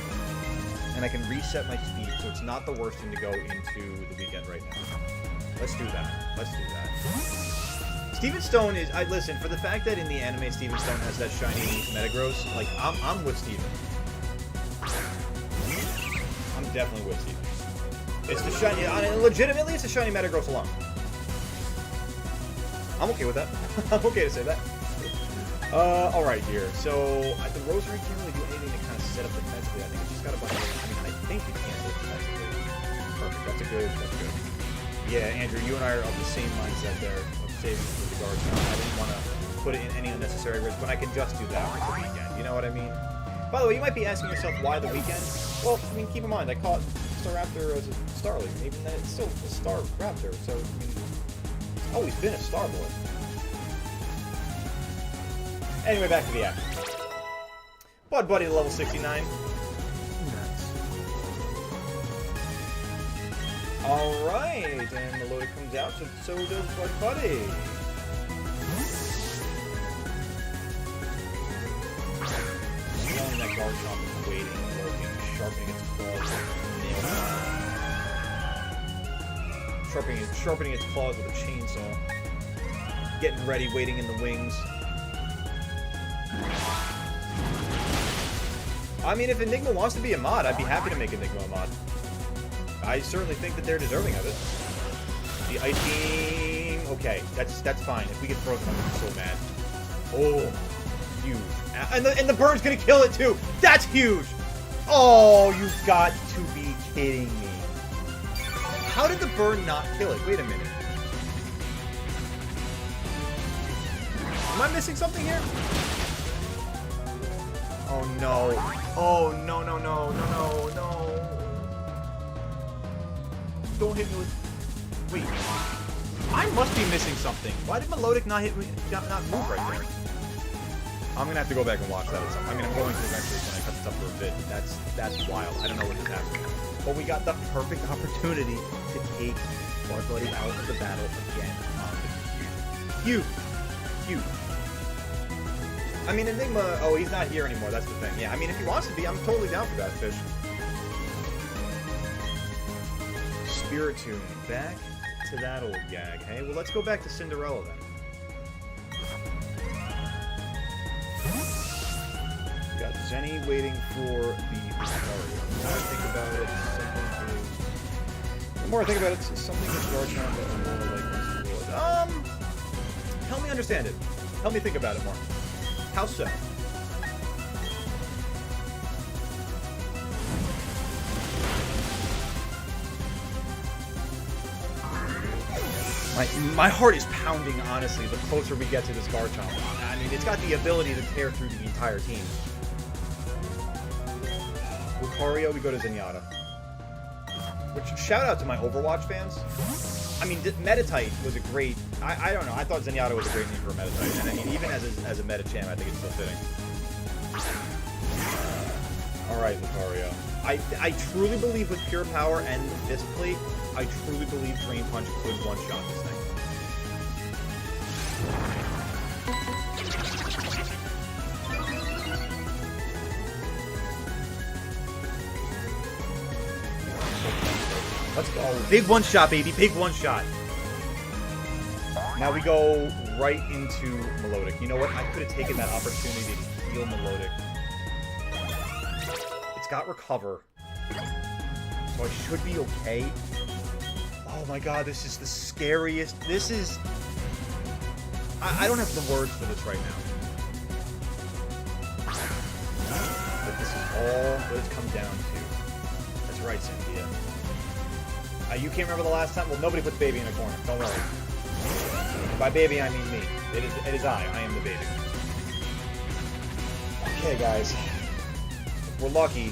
And I can reset my speed, so it's not the worst thing to go into the weekend right now. Let's do that. Let's do that. Steven Stone is... listen, for the fact that in the anime Steven Stone has that shiny Metagross, like, I'm with Steven. I'm definitely with Steven. It's the shiny... legitimately, it's a shiny Metagross alone. I'm okay with that. I'm okay to say that. Alright here. So, the Roserade can't really do anything to kind of set up defensively. I think it's just got a bunch of... I mean, I think it can do it defensively. Perfect. That's good. Yeah, Andrew, you and I are of the same mindset there of saving for the Garchomp. I didn't want to put it in any unnecessary risk, but I can just do that for the weekend. You know what I mean? By the way, you might be asking yourself why the weekend? Well, I mean, keep in mind, I caught Staraptor as a Starling. Even then, it's still a Star Raptor, so, I mean, it's always been a Star Boy. Anyway, back to the action. Bud Buddy to level 69. Alright, and the loader comes out, so does Bud Buddy. Knowing that Garchomp is waiting, lurking, sharpening its claws with a nail. Sharpening its claws with a chainsaw. Getting ready, waiting in the wings. I mean, if Enigma wants to be a mod, I'd be happy to make Enigma a mod. I certainly think that they're deserving of it. The Ice Beam... Okay, that's fine. If we get frozen, I'm going to be so mad. Oh, huge. And the burn's going to kill it, too! That's huge! Oh, you've got to be kidding me. How did the burn not kill it? Wait a minute. Am I missing something here? Oh, no. Oh, no. Don't hit me with... Wait. I must be missing something. Why did Melodic not hit me, not move right there? I'm gonna have to go back and watch that or something. I mean, I'm going to eventually when I cut this up for a bit. That's wild. I don't know what just happened. But we got the perfect opportunity to take Bud Buddy out of the battle again. Huge. I mean, Enigma... Oh, he's not here anymore. That's the thing. Yeah, I mean, if he wants to be, I'm totally down for that, Fish. Spiritomb. Back to that old gag. Hey, well, let's go back to Cinderella, then. We got Zenny waiting for the Lucario. The more I think about it, something is Garchomp that more like wants to help me understand it. Help me think about it more. How so? My heart is pounding, honestly, the closer we get to this Garchomp. I mean, it's got the ability to tear through the entire team. Lucario, we go to Zenyatta. Which, shout out to my Overwatch fans. I mean, Metatite was a great... I don't know, I thought Zenyatta was a great name for a Metatite. And I mean, even as a Metacham, I think it's still fitting. Alright, Lucario. I truly believe with Pure Power and physically, I truly believe Drain Punch could one-shot this thing. Let's go. Big one-shot, baby. Big one-shot. Now we go right into Melodic. You know what? I could have taken that opportunity to heal Melodic. It's got Recover. So I should be okay. Oh my god, this is the scariest. This is... I don't have the words for this right now. But this is all what it's come down to. That's right, Cynthia. You can't remember the last time? Well, nobody puts baby in a corner. Don't worry. By baby, I mean me. It is I. I am the baby. Okay, guys. If we're lucky,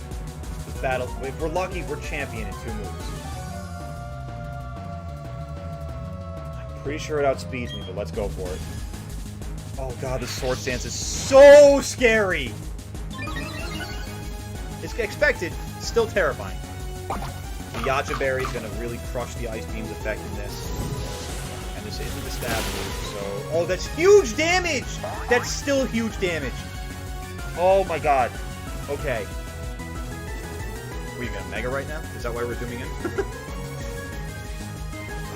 this battle... If we're lucky, we're champion in 2 moves. I'm pretty sure it outspeeds me, but let's go for it. Oh god, this Sword Stance is so scary! It's expected, still terrifying. The Yacha Berry is going to really crush the Ice Beam's effect in this. And this isn't the stab move, so... Oh, that's huge damage! That's still huge damage. Oh my god. Okay. Are you going to Mega right now? Is that why we're zooming in?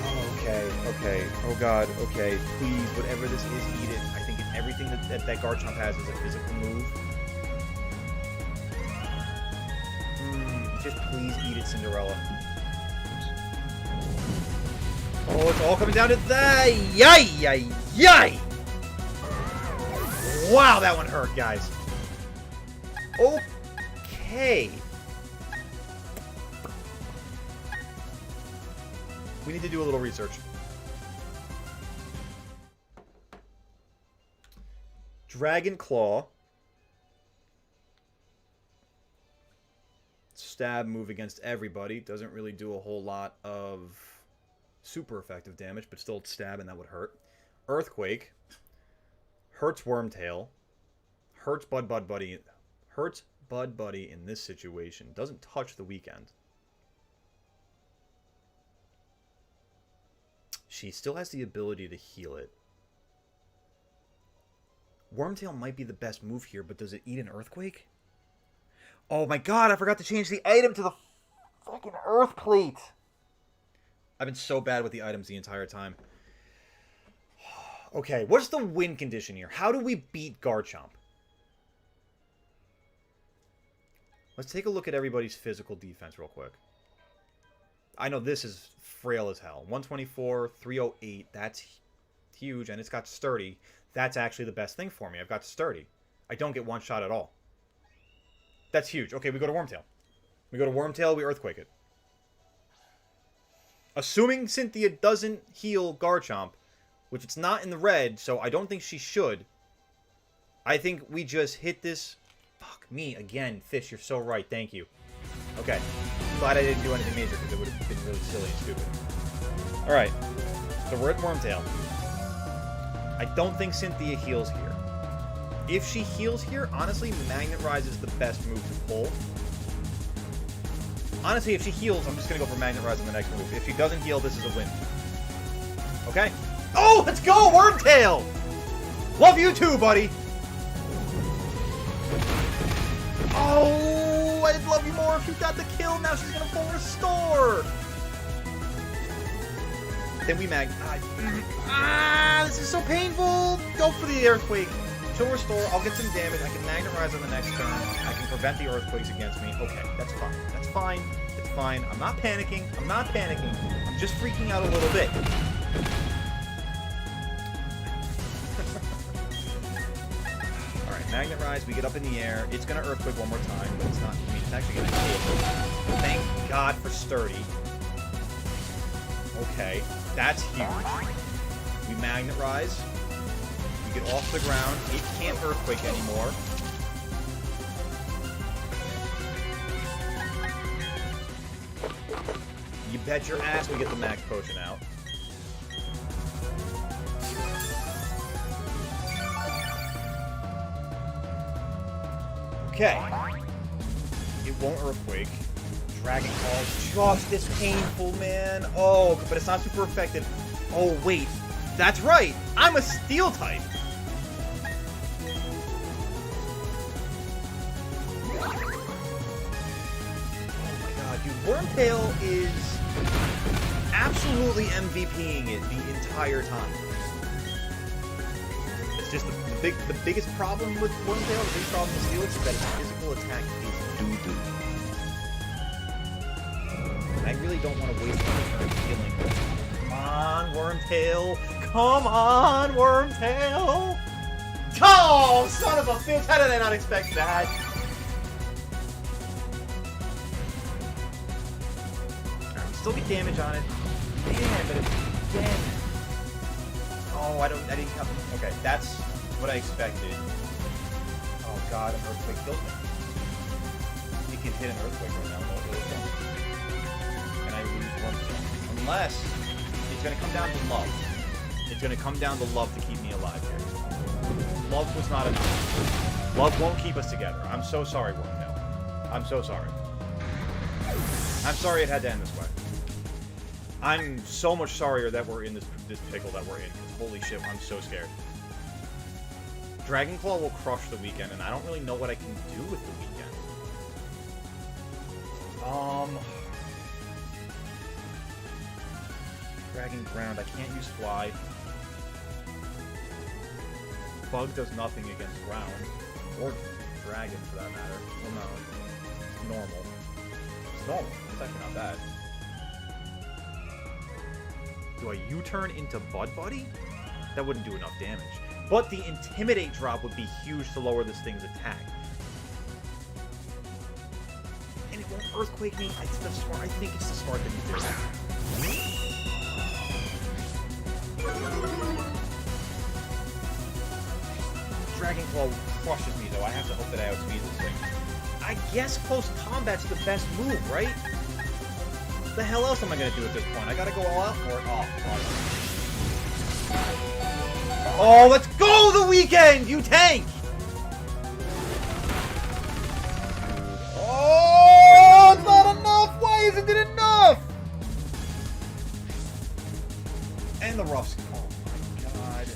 Oh, okay. Oh god, okay. Please, whatever this is, eat it. I think everything that Garchomp has is a physical move. Just please eat it, Cinderella. Oh, it's all coming down to that. Yay, yay, yay! Wow, that one hurt, guys. Okay. We need to do a little research. Dragon Claw. Stab move against everybody. Doesn't really do a whole lot of super effective damage, but still stab and that would hurt. Earthquake. Hurts Wormtail. Hurts Bud Buddy. Hurts Bud Buddy in this situation. Doesn't touch the weekend. She still has the ability to heal it. Wormtail might be the best move here, but does it eat an Earthquake? Oh my god, I forgot to change the item to the fucking Earth Plate. I've been so bad with the items the entire time. Okay, what's the win condition here? How do we beat Garchomp? Let's take a look at everybody's physical defense real quick. I know this is frail as hell. 124, 308, that's huge, and it's got Sturdy. That's actually the best thing for me. I've got Sturdy. I don't get one shot at all. That's huge. Okay, we go to Wormtail. We go to Wormtail, we Earthquake it. Assuming Cynthia doesn't heal Garchomp, which it's not in the red, so I don't think she should. I think we just hit this... Fuck me, again. Fish, you're so right. Thank you. Okay. I'm glad I didn't do anything major, because it would have been really silly and stupid. Alright. So we're at Wormtail. I don't think Cynthia heals here. If she heals here, honestly, Magnet Rise is the best move to pull. Honestly, if she heals, I'm just going to go for Magnet Rise on the next move. If she doesn't heal, this is a win. Okay? Oh, let's go, Wormtail! Love you too, buddy! Oh, I'd love you more if you got the kill. Now she's going to full restore! Then we this is so painful! Go for the Earthquake. She'll restore, I'll get some damage, I can Magnet Rise on the next turn, I can prevent the Earthquakes against me. Okay, that's fine. That's fine. It's fine. I'm not panicking. I'm not panicking. I'm just freaking out a little bit. Alright, Magnet Rise, we get up in the air. It's going to Earthquake one more time, but it's not... I mean, it's actually going to hit. Thank God for Sturdy. Okay, that's huge. We Magnet Rise. We get off the ground. It can't Earthquake anymore. You bet your ass we get the Max Potion out. Okay. It won't Earthquake. Dragon Claw is just as painful, man. Oh, but it's not super effective. Oh, wait. That's right. I'm a Steel type. Wormtail is absolutely MVPing it the entire time. It's just the biggest problem with Wormtail, the biggest problem with Steel is that its physical attack is doo-doo. I really don't want to waste my turn healing. Come on, Wormtail! Come on, Wormtail! Oh, son of a bitch! How did I not expect that? Still get damage on it. Man, but it's dead. Oh, I didn't come. Okay, that's what I expected. Oh god, an Earthquake killed me. You can hit an Earthquake right now. And I lose one kill. Unless it's gonna come down to love. It's gonna come down to love to keep me alive here. Love was not enough. Love won't keep us together. I'm so sorry, Wormtail. I'm so sorry. I'm sorry it had to end this way. I'm so much sorrier that we're in this pickle that we're in. Holy shit, I'm so scared. Dragon Claw will crush the weekend, and I don't really know what I can do with the weekend. Dragon Ground, I can't use Fly. Bug does nothing against ground. Or Dragon, for that matter. Well, no. It's normal. It's normal. It's actually not bad. Do I U-turn into Bud Buddy? That wouldn't do enough damage. But the Intimidate drop would be huge to lower this thing's attack. And it won't Earthquake me. It's the smart. I think it's the smart thing to do. Dragon Claw crushes me, though. I have to hope that I outspeed this thing. I guess Close Combat's the best move, right? What the hell else am I going to do at this point? I got to go all out for it. Oh, oh, let's go the weekend, you tank! Oh, it's not enough! Why isn't it enough? And the roughs. Oh my god.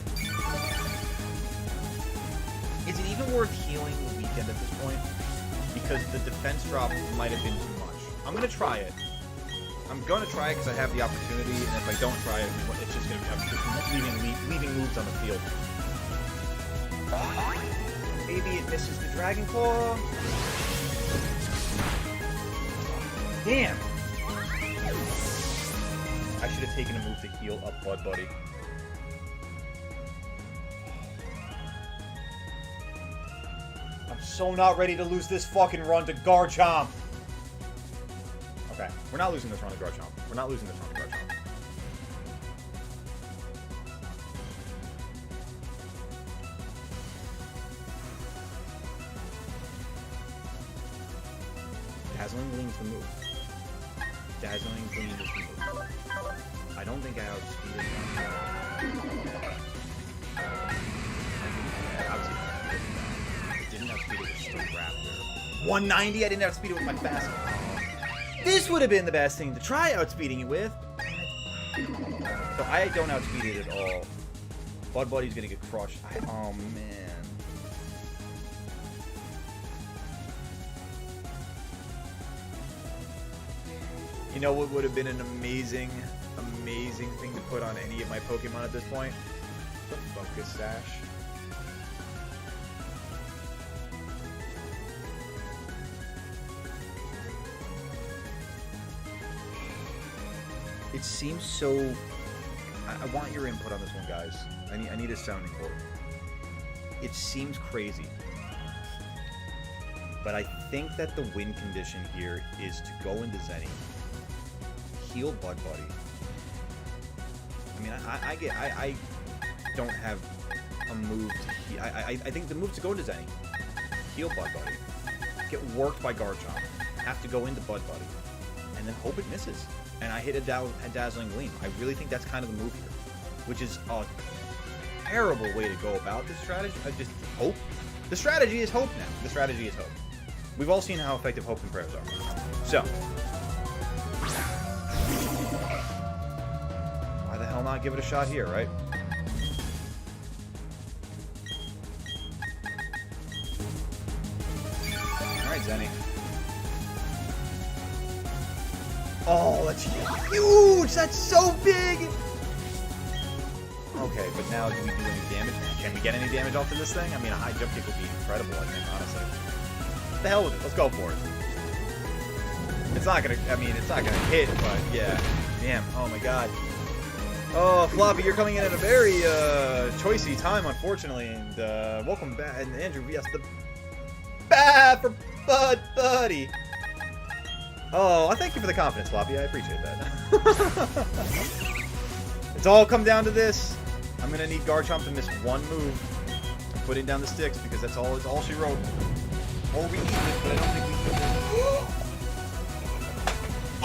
Is it even worth healing the weekend at this point? Because the defense drop might have been too much. I'm going to try it. I'm going to try it because I have the opportunity, and if I don't try it, it's just going to be leaving moves on the field. Maybe it misses the Dragon Claw. Damn! I should have taken a move to heal up Bud Buddy. I'm so not ready to lose this fucking run to Garchomp. Okay, we're not losing this run to Garchomp. We're not losing this run to Garchomp. Dazzling Gleam's the move. Dazzling Gleam is the move. I don't think I outspeeded him. I didn't outspeed it with Stone Raptor. 190? I didn't outspeed it with my fast. This would have been the best thing to try outspeeding it with. So I don't outspeed it at all. Bud Buddy's gonna get crushed. Oh man. You know what would have been an amazing thing to put on any of my Pokemon at this point? The Focus Sash. It seems so... I want your input on this one, guys. I need a sounding board. It seems crazy. But I think that the win condition here is to go into Zenny, heal Bud Buddy. I mean, don't have a move to I think the move to go to Zenny. Heal Bud Buddy. Get worked by Garchomp. Have to go into Bud Buddy. And then hope it misses. And I hit a Dazzling Gleam. I really think that's kind of the move here. Which is a terrible way to go about this strategy. I just hope. The strategy is hope now. The strategy is hope. We've all seen how effective hope and prayers are. So. Why the hell not give it a shot here, right? Alright, Zenny. Oh, that's huge! That's so big! Okay, but now do we do any damage? Can we get any damage off of this thing? I mean, a high jump kick would be incredible, I think, honestly. What the hell with it? Let's go for it. It's not gonna, I mean, it's not gonna hit, but yeah. Damn, oh my god. Oh, Floppy, you're coming in at a very, choicey time, unfortunately, and, welcome back, and Andrew, yes, the bad for Bud Buddy. Oh, I thank you for the confidence, Floppy, I appreciate that. It's all come down to this. I'm gonna need Garchomp to miss one move, putting down the sticks, because that's all she wrote. Or we eat it, but I don't think we should.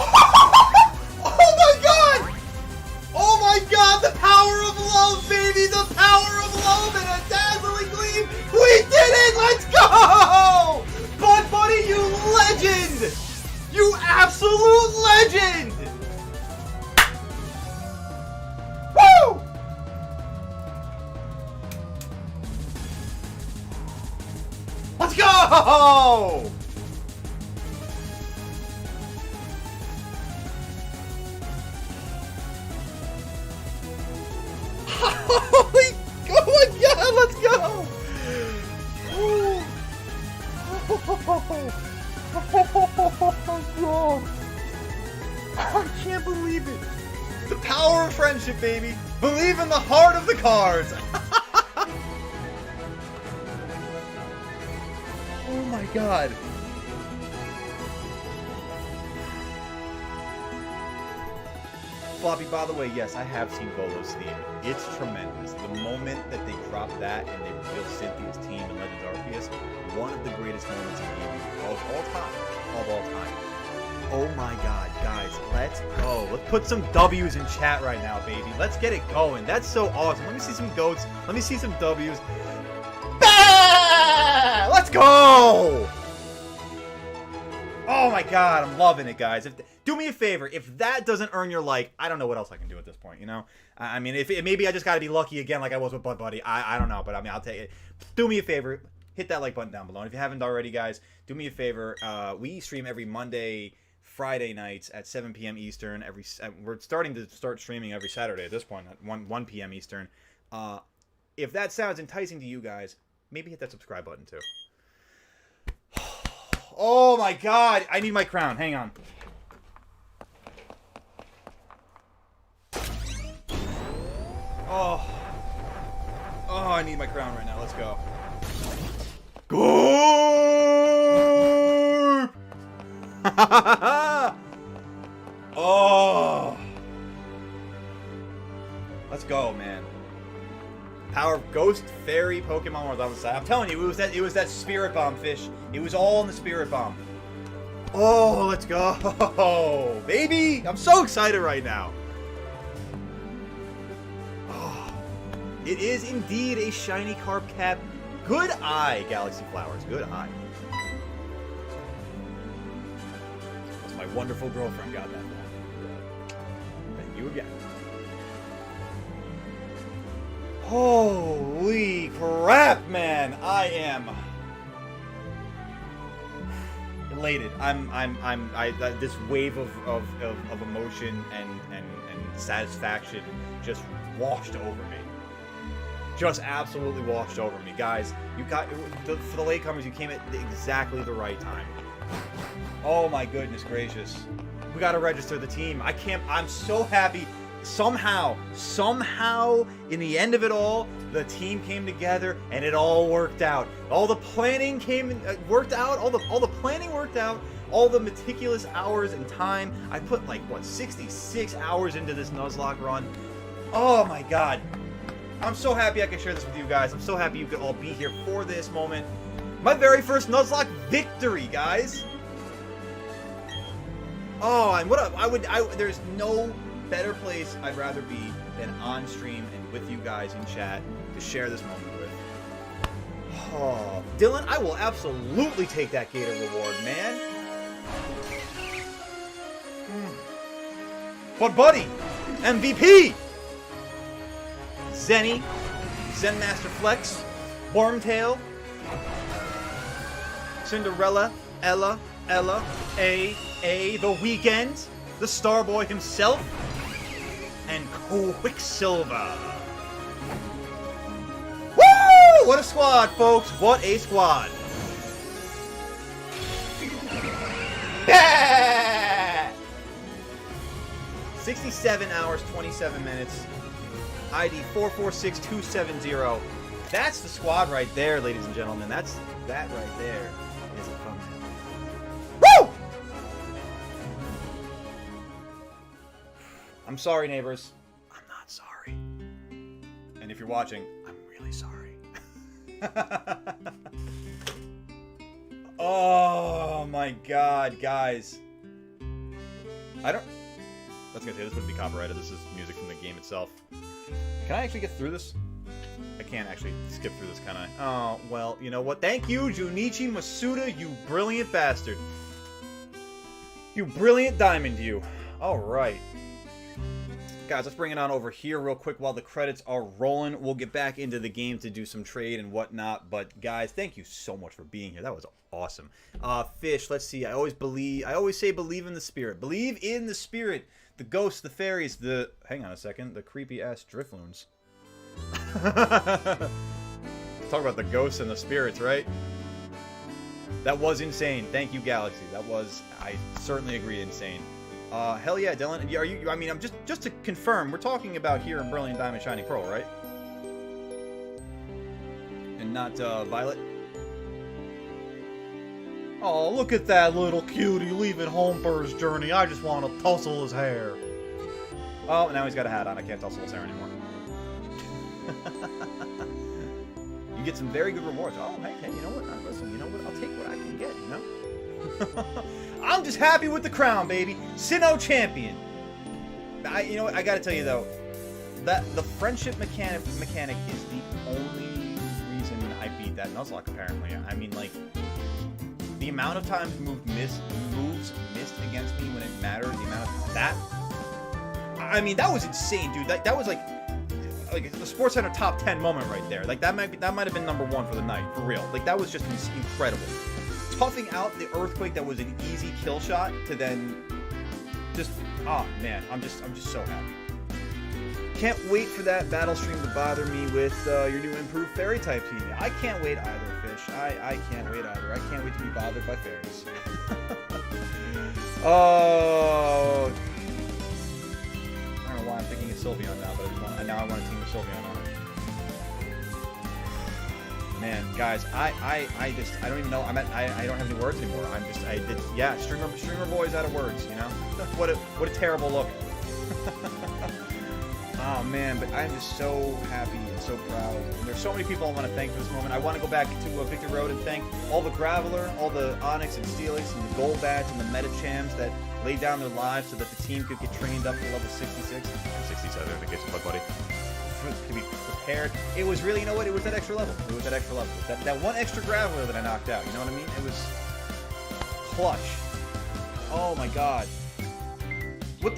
Oh my god! Oh my god, the power of love, baby! The power of love and a dazzling gleam! We did it! Let's go! Bud Buddy, you legend! You absolute legend! Woo! Let's go! Holy, oh my god, let's go! Oh, I can't believe it. The power of friendship, baby. Believe in the heart of the cards. Oh my god. Floppy, by the way, yes, I have seen Volo's theme. It's tremendous. The moment that they drop that and they reveal Cynthia's team in Legends Arceus, one of the greatest moments in gaming of all time. Of all time. Oh my god, guys, let's go. Let's put some W's in chat right now, baby. Let's get it going. That's so awesome. Let me see some goats. Let me see some W's. Bah! Let's go! Oh my god, I'm loving it, guys. Do me a favor, if that doesn't earn your like, I don't know what else I can do at this point, you know? I mean, maybe I just gotta be lucky again like I was with Bud Buddy. I don't know, but I mean, I'll take it. Do me a favor, hit that like button down below. And if you haven't already, guys, do me a favor. We stream every Monday, Friday nights at 7 p.m. Eastern. We're starting to streaming every Saturday at this point at 1 p.m. Eastern. If that sounds enticing to you guys, maybe hit that subscribe button too. Oh my god, I need my crown. Hang on. Oh, I need my crown right now. Let's go. Go! Oh, let's go, man. Power of Ghost Fairy Pokemon was on the side. I'm telling you, it was that Spirit Bomb, fish. It was all in the Spirit Bomb. Oh, let's go, baby! I'm so excited right now. Oh, it is indeed a shiny carp cap. Good eye, Galaxy Flowers. Good eye. That's my wonderful girlfriend got that. Thank you again. Holy crap, man! I am elated. This wave of emotion and satisfaction just washed over me. Just absolutely washed over me, guys. You got for the latecomers. You came at exactly the right time. Oh my goodness gracious! We got to register the team. I'm so happy. Somehow, in the end of it all, the team came together and it all worked out. All the planning worked out. All the planning worked out. All the meticulous hours and time. I put like what 66 hours into this Nuzlocke run. Oh my god. I'm so happy I can share this with you guys. I'm so happy you could all be here for this moment. My very first Nuzlocke victory, guys. Oh, and what there's no better place I'd rather be than on stream and with you guys in chat to share this moment with. Oh, Dylan, I will absolutely take that Gator reward, man. But buddy, MVP, Zenny, Zen Master Flex, Wormtail, Cinderella, Ella, A, The Weeknd, the Starboy himself, and Quicksilver. Woo! What a squad, folks! What a squad! Yeah! 67 hours, 27 minutes. ID 446270. That's the squad right there, ladies and gentlemen. That right there is a thumbnail. Woo! I'm sorry, neighbors. I'm not sorry. And if you're watching, I'm really sorry. Oh my god, guys. That's gonna say this wouldn't be copyrighted. This is music from the game itself. Can I actually get through this? I can't actually skip through this, can I? Oh, well, you know what? Thank you, Junichi Masuda, you brilliant bastard. You brilliant diamond, you. Alright. Guys, let's bring it on over here real quick while the credits are rolling. We'll get back into the game to do some trade and whatnot. But, guys, thank you so much for being here. That was awesome. Fish, let's see. I always say believe in the spirit. Believe in the spirit. The ghosts, the fairies, hang on a second, the creepy-ass Drifloons. Talk about the ghosts and the spirits, right? That was insane. Thank you, Galaxy. That was, I certainly agree, insane. Hell yeah, Dylan. Are you? I mean, I'm just to confirm. We're talking about here in Brilliant Diamond Shining Pearl, right? And not Violet. Oh, look at that little cutie leaving home for his journey. I just want to tussle his hair. Oh, now he's got a hat on. I can't tussle his hair anymore. You get some very good rewards. Oh, hey, you know what? Listen, you know what? I'll take what I can get, you know? I'm just happy with the crown, baby. Sinnoh champion. You know what? I gotta tell you, though, that the friendship mechanic is the only reason I beat that Nuzlocke, apparently. I mean, like, the amount of times moves missed against me when it mattered, the amount of that. I mean, that was insane, dude. That was like the Sports Center top 10 moment right there. Like that might have been number 1 for the night, for real. Like that was just incredible. Toughing out the earthquake that was an easy kill shot to then just man, I'm just so happy. Can't wait for that battle stream to bother me with your new improved fairy type team. I can't wait either, Fish. I can't wait either. I can't wait to be bothered by fairies. Oh, I don't know why I'm thinking of Sylveon now, but now I want to team with Sylveon on it. Man, guys, I don't even know. I don't have any words anymore. Streamer boy's out of words. You know, what a terrible look. Oh man, but I'm just so happy and so proud. And there's so many people I want to thank for this moment. I want to go back to Victor Road and thank all the Graveler, all the Onyx and Steelix and the Gold Badge and the Metachams that laid down their lives so that the team could get trained up to level 66, 67 in the case of Bud Buddy, to be prepared. It was really, you know what? It was that extra level. It was that extra level. That one extra Graveler that I knocked out. You know what I mean? It was clutch. Oh my god.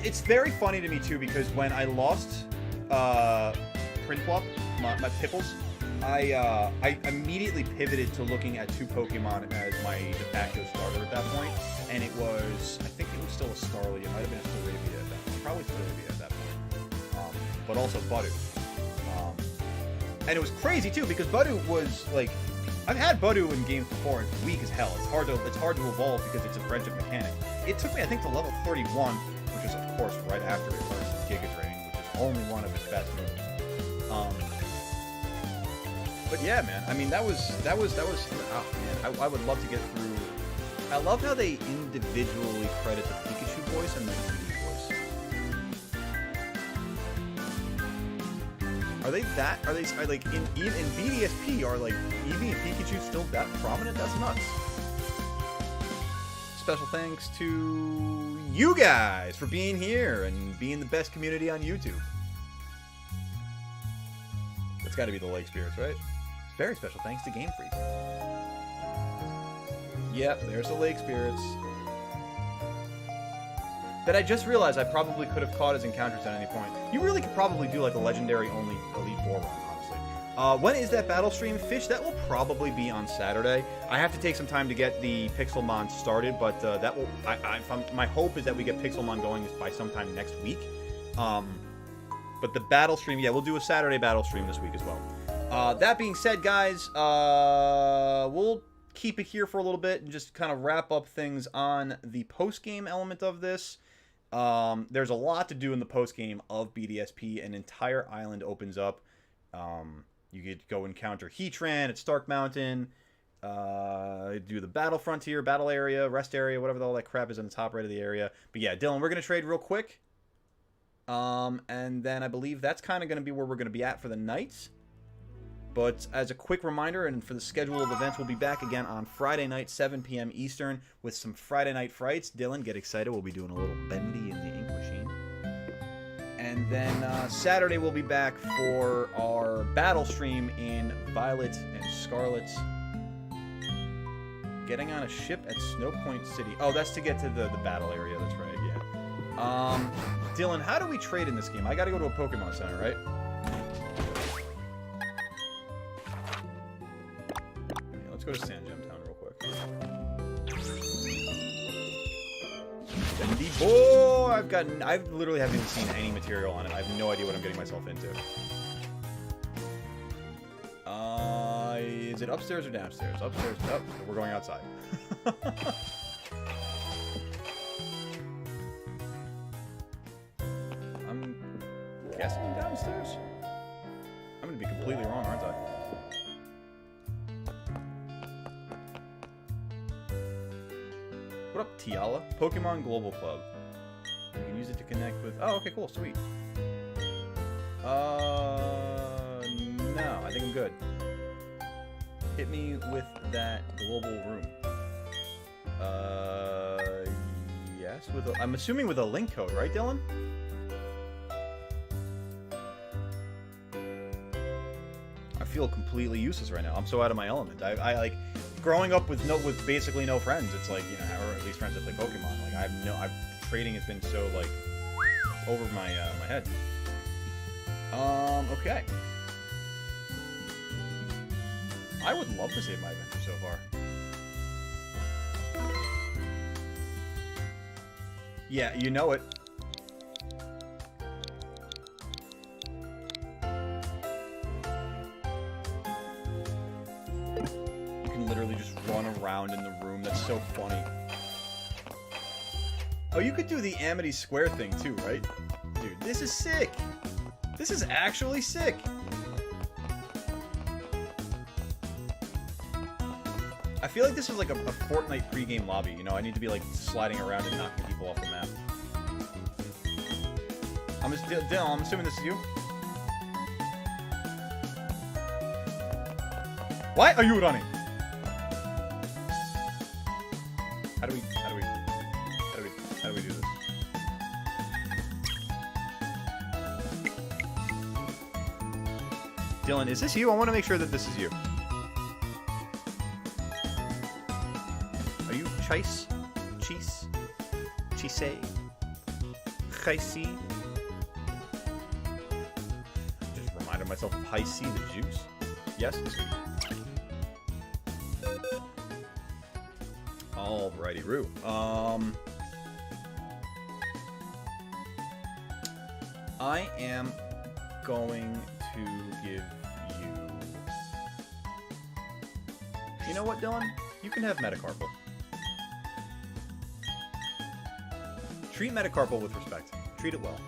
It's very funny to me too because when I lost Prinplup, my Pipples, I immediately pivoted to looking at 2 Pokemon as my de facto starter at that point, and it was, I think it was still a Starly, it might have been a Staravia at that point, probably Staravia at that point, but also Budu. And it was crazy too because Budu was like, I've had Budu in games before, it's weak as hell, it's hard to evolve because it's a friendship mechanic. It took me, I think, to level 31, which is of course right after it learns Giga Drain, which is only one of its best moves. But yeah, man. I mean, that was. Oh man, I would love to get through. I love how they individually credit the Pikachu voice and the Eevee voice. Are they that? Are like in BDSP? Are like Eevee and Pikachu still that prominent? That's nuts. Special thanks to you guys for being here and being the best community on YouTube. That's got to be the Lake Spirits, right? Very special thanks to Game Freak. Yep, there's the Lake Spirits. That I just realized I probably could have caught as encounters at any point. You really could probably do like a legendary only Elite Four run, honestly. When is that battle stream? Fish, that will probably be on Saturday. I have to take some time to get the Pixelmon started, but that will. My hope is that we get Pixelmon going by sometime next week. But the battle stream, yeah, we'll do a Saturday battle stream this week as well. That being said, guys, we'll keep it here for a little bit and just kind of wrap up things on the post-game element of this. There's a lot to do in the post-game of BDSP. An entire island opens up. You get to go encounter Heatran at Stark Mountain. Do the battle frontier, battle area, rest area, whatever all that crap is in the top right of the area. But yeah, Dylan, we're going to trade real quick. And then I believe that's kind of going to be where we're going to be at for the night. But as a quick reminder, and for the schedule of events, we'll be back again on Friday night, 7 p.m. Eastern, with some Friday night frights. Dylan, get excited. We'll be doing a little bendy in the ink machine. And then Saturday, we'll be back for our battle stream in Violet and Scarlet. Getting on a ship at Snow Point City. Oh, that's to get to the battle area. That's right, yeah. Dylan, how do we trade in this game? I got to go to a Pokemon Center, right? Let's go to Sand Gem Town real quick. Bendy boy! I literally haven't even seen any material on it. I have no idea what I'm getting myself into. Is it upstairs or downstairs? Upstairs. Oh, we're going outside. I'm guessing downstairs? I'm gonna be completely wrong, aren't I? What up, Tiala? Pokemon Global Club. You can use it to connect with... Oh, okay, cool, sweet. No, I think I'm good. Hit me with that global room. Yes, with a... I'm assuming with a link code, right, Dylan? I feel completely useless right now. I'm so out of my element. I like... Growing up with basically no friends, it's like, you know, or at least friends that play Pokemon. Like trading has been so like over my my head. Okay. I would love to save my adventure so far. Yeah, you know it. Literally just run around in the room. That's so funny. Oh, you could do the Amity Square thing too, right? Dude, this is sick. This is actually sick. I feel like this is like a Fortnite pregame lobby. You know, I need to be like sliding around and knocking people off the map. Dylan, I'm assuming this is you. Why are you running? How do we do this? Dylan, is this you? I want to make sure that this is you. Are you Chase? Cheese? Chise? Chicey? Just reminded myself of High C, the juice. Yes, sweet. Alrighty, Roo. I am going to give you... You know what, Dylan? You can have Metacarpal. Treat Metacarpal with respect. Treat it well.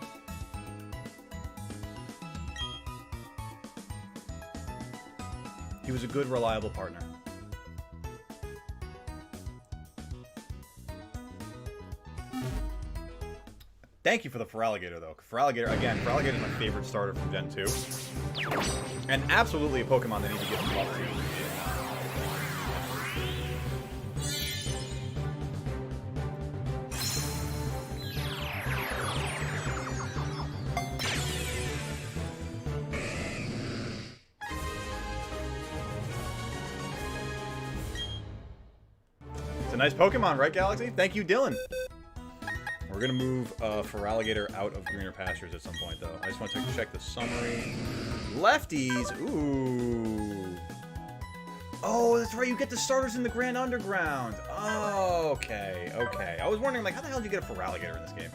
He was a good, reliable partner. Thank you for the Feraligatr, though. Feraligatr, again, Feraligatr is my favorite starter from Gen 2. And absolutely a Pokemon that needs to get some love to. It's a nice Pokemon, right, Galaxy? Thank you, Dylan. We're gonna move Feraligatr out of greener pastures at some point, though. I just want to check the summary. Lefties, ooh. Oh, that's right. You get the starters in the Grand Underground. Oh, okay, okay. I was wondering, like, how the hell did you get a Feraligatr in this game?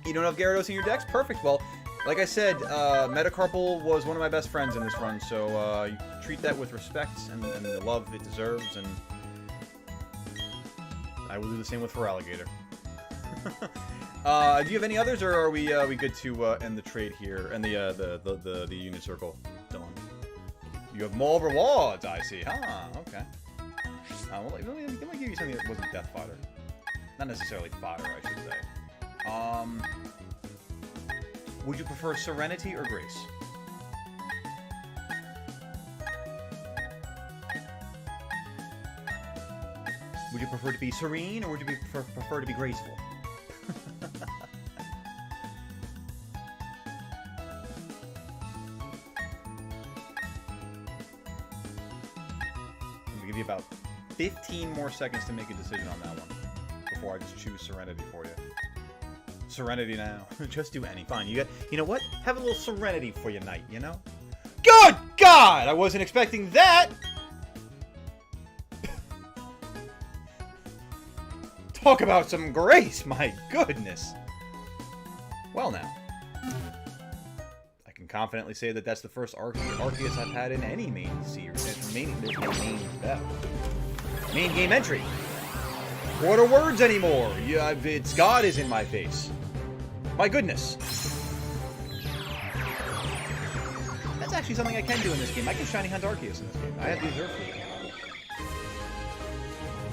You don't have Gyarados in your decks? Perfect. Well, like I said, Metacarpal was one of my best friends in this run, so you treat that with respect and the love it deserves, and I will do the same with Feraligatr. Do you have any others, or are we good to end the trade here and the unit circle, Dylan? You have more rewards, I see. Huh, okay. Well, let me give you something that wasn't Death Fodder. Not necessarily fodder, I should say. Would you prefer Serenity or Grace? Would you prefer to be serene, or would you prefer to be graceful? I'm gonna give you about 15 more seconds to make a decision on that one before I just choose Serenity for you. Serenity now. Just do any. Fine. You know what? Have a little Serenity for your night, you know? Good God! I wasn't expecting that! Talk about some grace, my goodness. Well now. I can confidently say that that's the first Arceus I've had in any main series. Main game entry. What are words anymore? Yeah, it's God is in my face. My goodness. That's actually something I can do in this game. I can Shiny Hunt Arceus in this game. I have the Observe for it.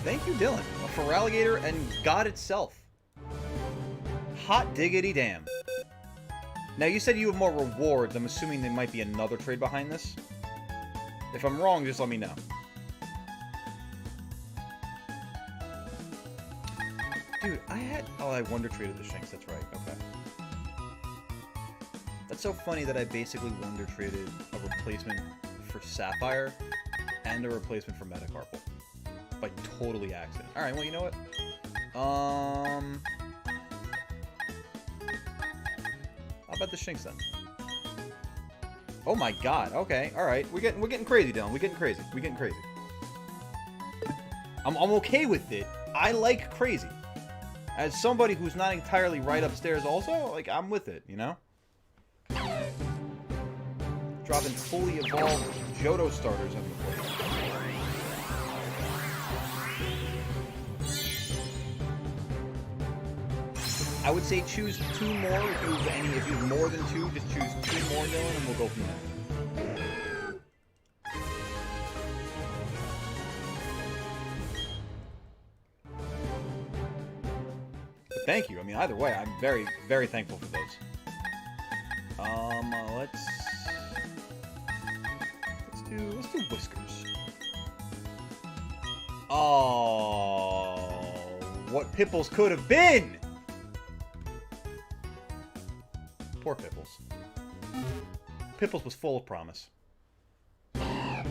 Thank you, Dylan. A Feraligatr and God itself. Hot diggity damn. Now, you said you have more rewards. I'm assuming there might be another trade behind this. If I'm wrong, just let me know. Dude, I Wonder Traded the Shinx. That's right. Okay. That's so funny that I basically Wonder Traded a replacement for Sapphire and a replacement for Metacarpal. By totally accident. Alright, well, you know what? How about the Shinx then? Oh my God. Okay. Alright. We're getting crazy, Dylan. We're getting crazy. I'm okay with it. I like crazy. As somebody who's not entirely right upstairs also, like, I'm with it, you know? Dropping fully evolved Johto starters on the plate. I would say choose 2 more. If you have more than 2, just choose 2 more, Dylan, and we'll go from there. But thank you. I mean, either way, I'm very, very thankful for those. Let's do Whiskers. Oh, what Pipples could have been! Poor Pipples. Pipples was full of promise. Alright,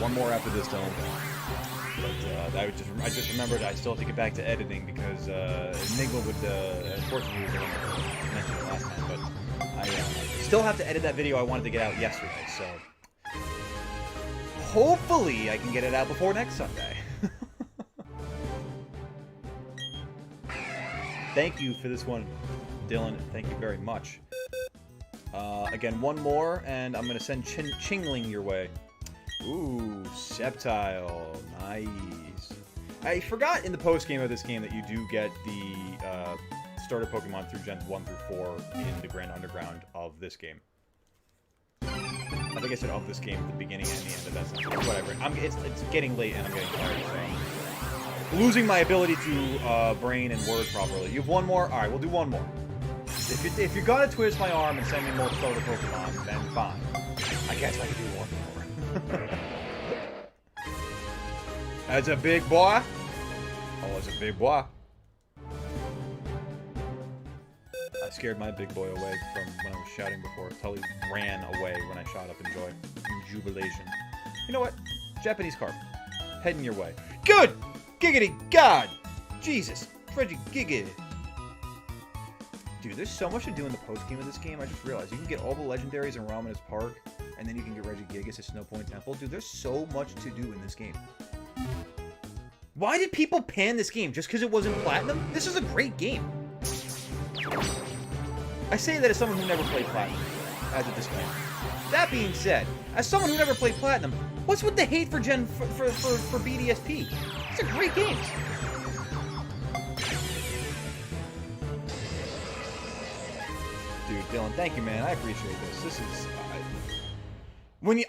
one more after this, Dylan. But I just remembered I still have to get back to editing because Enigma would, unfortunately, was the one that mentioned it last time, but I still have to edit that video I wanted to get out yesterday, so hopefully I can get it out before next Sunday. Thank you for this one, Dylan. Thank you very much. Again, one more, and I'm going to send Chingling your way. Ooh, Sceptile. Nice. I forgot in the post-game of this game that you do get the starter Pokemon through Gens 1 through 4 in the Grand Underground of this game. I think I said of this game at the beginning and the end of that sentence. Whatever. It's getting late and I'm getting tired, so... losing my ability to brain and word properly. You have one more? Alright, we'll do one more. If you're gonna twist my arm and send me more soda Pokemon, then fine. I guess I can do one more. That's a big boy. Oh, it's a big boy. I scared my big boy away from when I was shouting before. Tully ran away when I shot up in joy. In jubilation. You know what? Japanese carp. Heading your way. Good! Giggity God! Jesus! Freddy Giggity! Dude, there's so much to do in the post-game of this game. I just realized you can get all the legendaries in Ramanas Park, and then you can get Regigigas at Snow Point Temple. Dude, there's so much to do in this game. Why did people pan this game? Just because it wasn't Platinum? This is a great game. I say that as someone who never played Platinum, as a disclaimer. That being said, as someone who never played Platinum, what's with the hate for for BDSP? It's a great game. Dude, Dylan, thank you, man. I appreciate this. This is...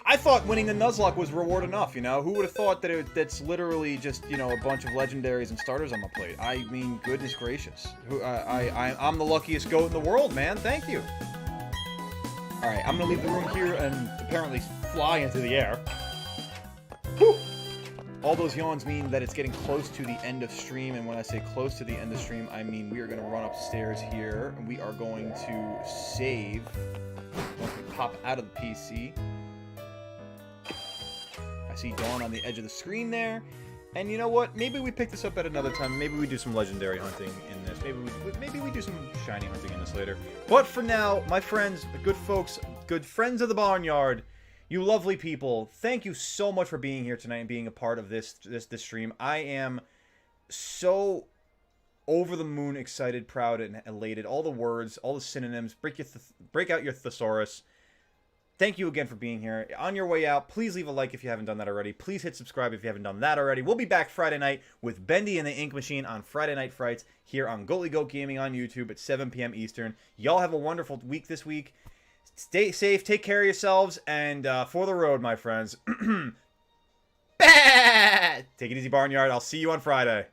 I thought winning the Nuzlocke was reward enough, you know? Who would have thought that that's literally just, you know, a bunch of legendaries and starters on my plate? I mean, goodness gracious. I'm the luckiest goat in the world, man. Thank you. Alright, I'm gonna leave the room here and apparently fly into the air. Whew! All those yawns mean that it's getting close to the end of stream, and when I say close to the end of stream, I mean we are going to run upstairs here, and we are going to save once we pop out of the PC. I see Dawn on the edge of the screen there, and you know what? Maybe we pick this up at another time. Maybe we do some legendary hunting in this. Maybe we do some shiny hunting in this later. But for now, my friends, good folks, good friends of the Barnyard, you lovely people, thank you so much for being here tonight and being a part of this stream. I am so over the moon excited, proud, and elated. All the words, all the synonyms. Break out your thesaurus. Thank you again for being here. On your way out, please leave a like if you haven't done that already. Please hit subscribe if you haven't done that already. We'll be back Friday night with Bendy and the Ink Machine on Friday Night Frights here on Goatly Goat Gaming on YouTube at 7 p.m. Eastern. Y'all have a wonderful week this week. Stay safe, take care of yourselves, and for the road, my friends. Take it easy, Barnyard. I'll see you on Friday.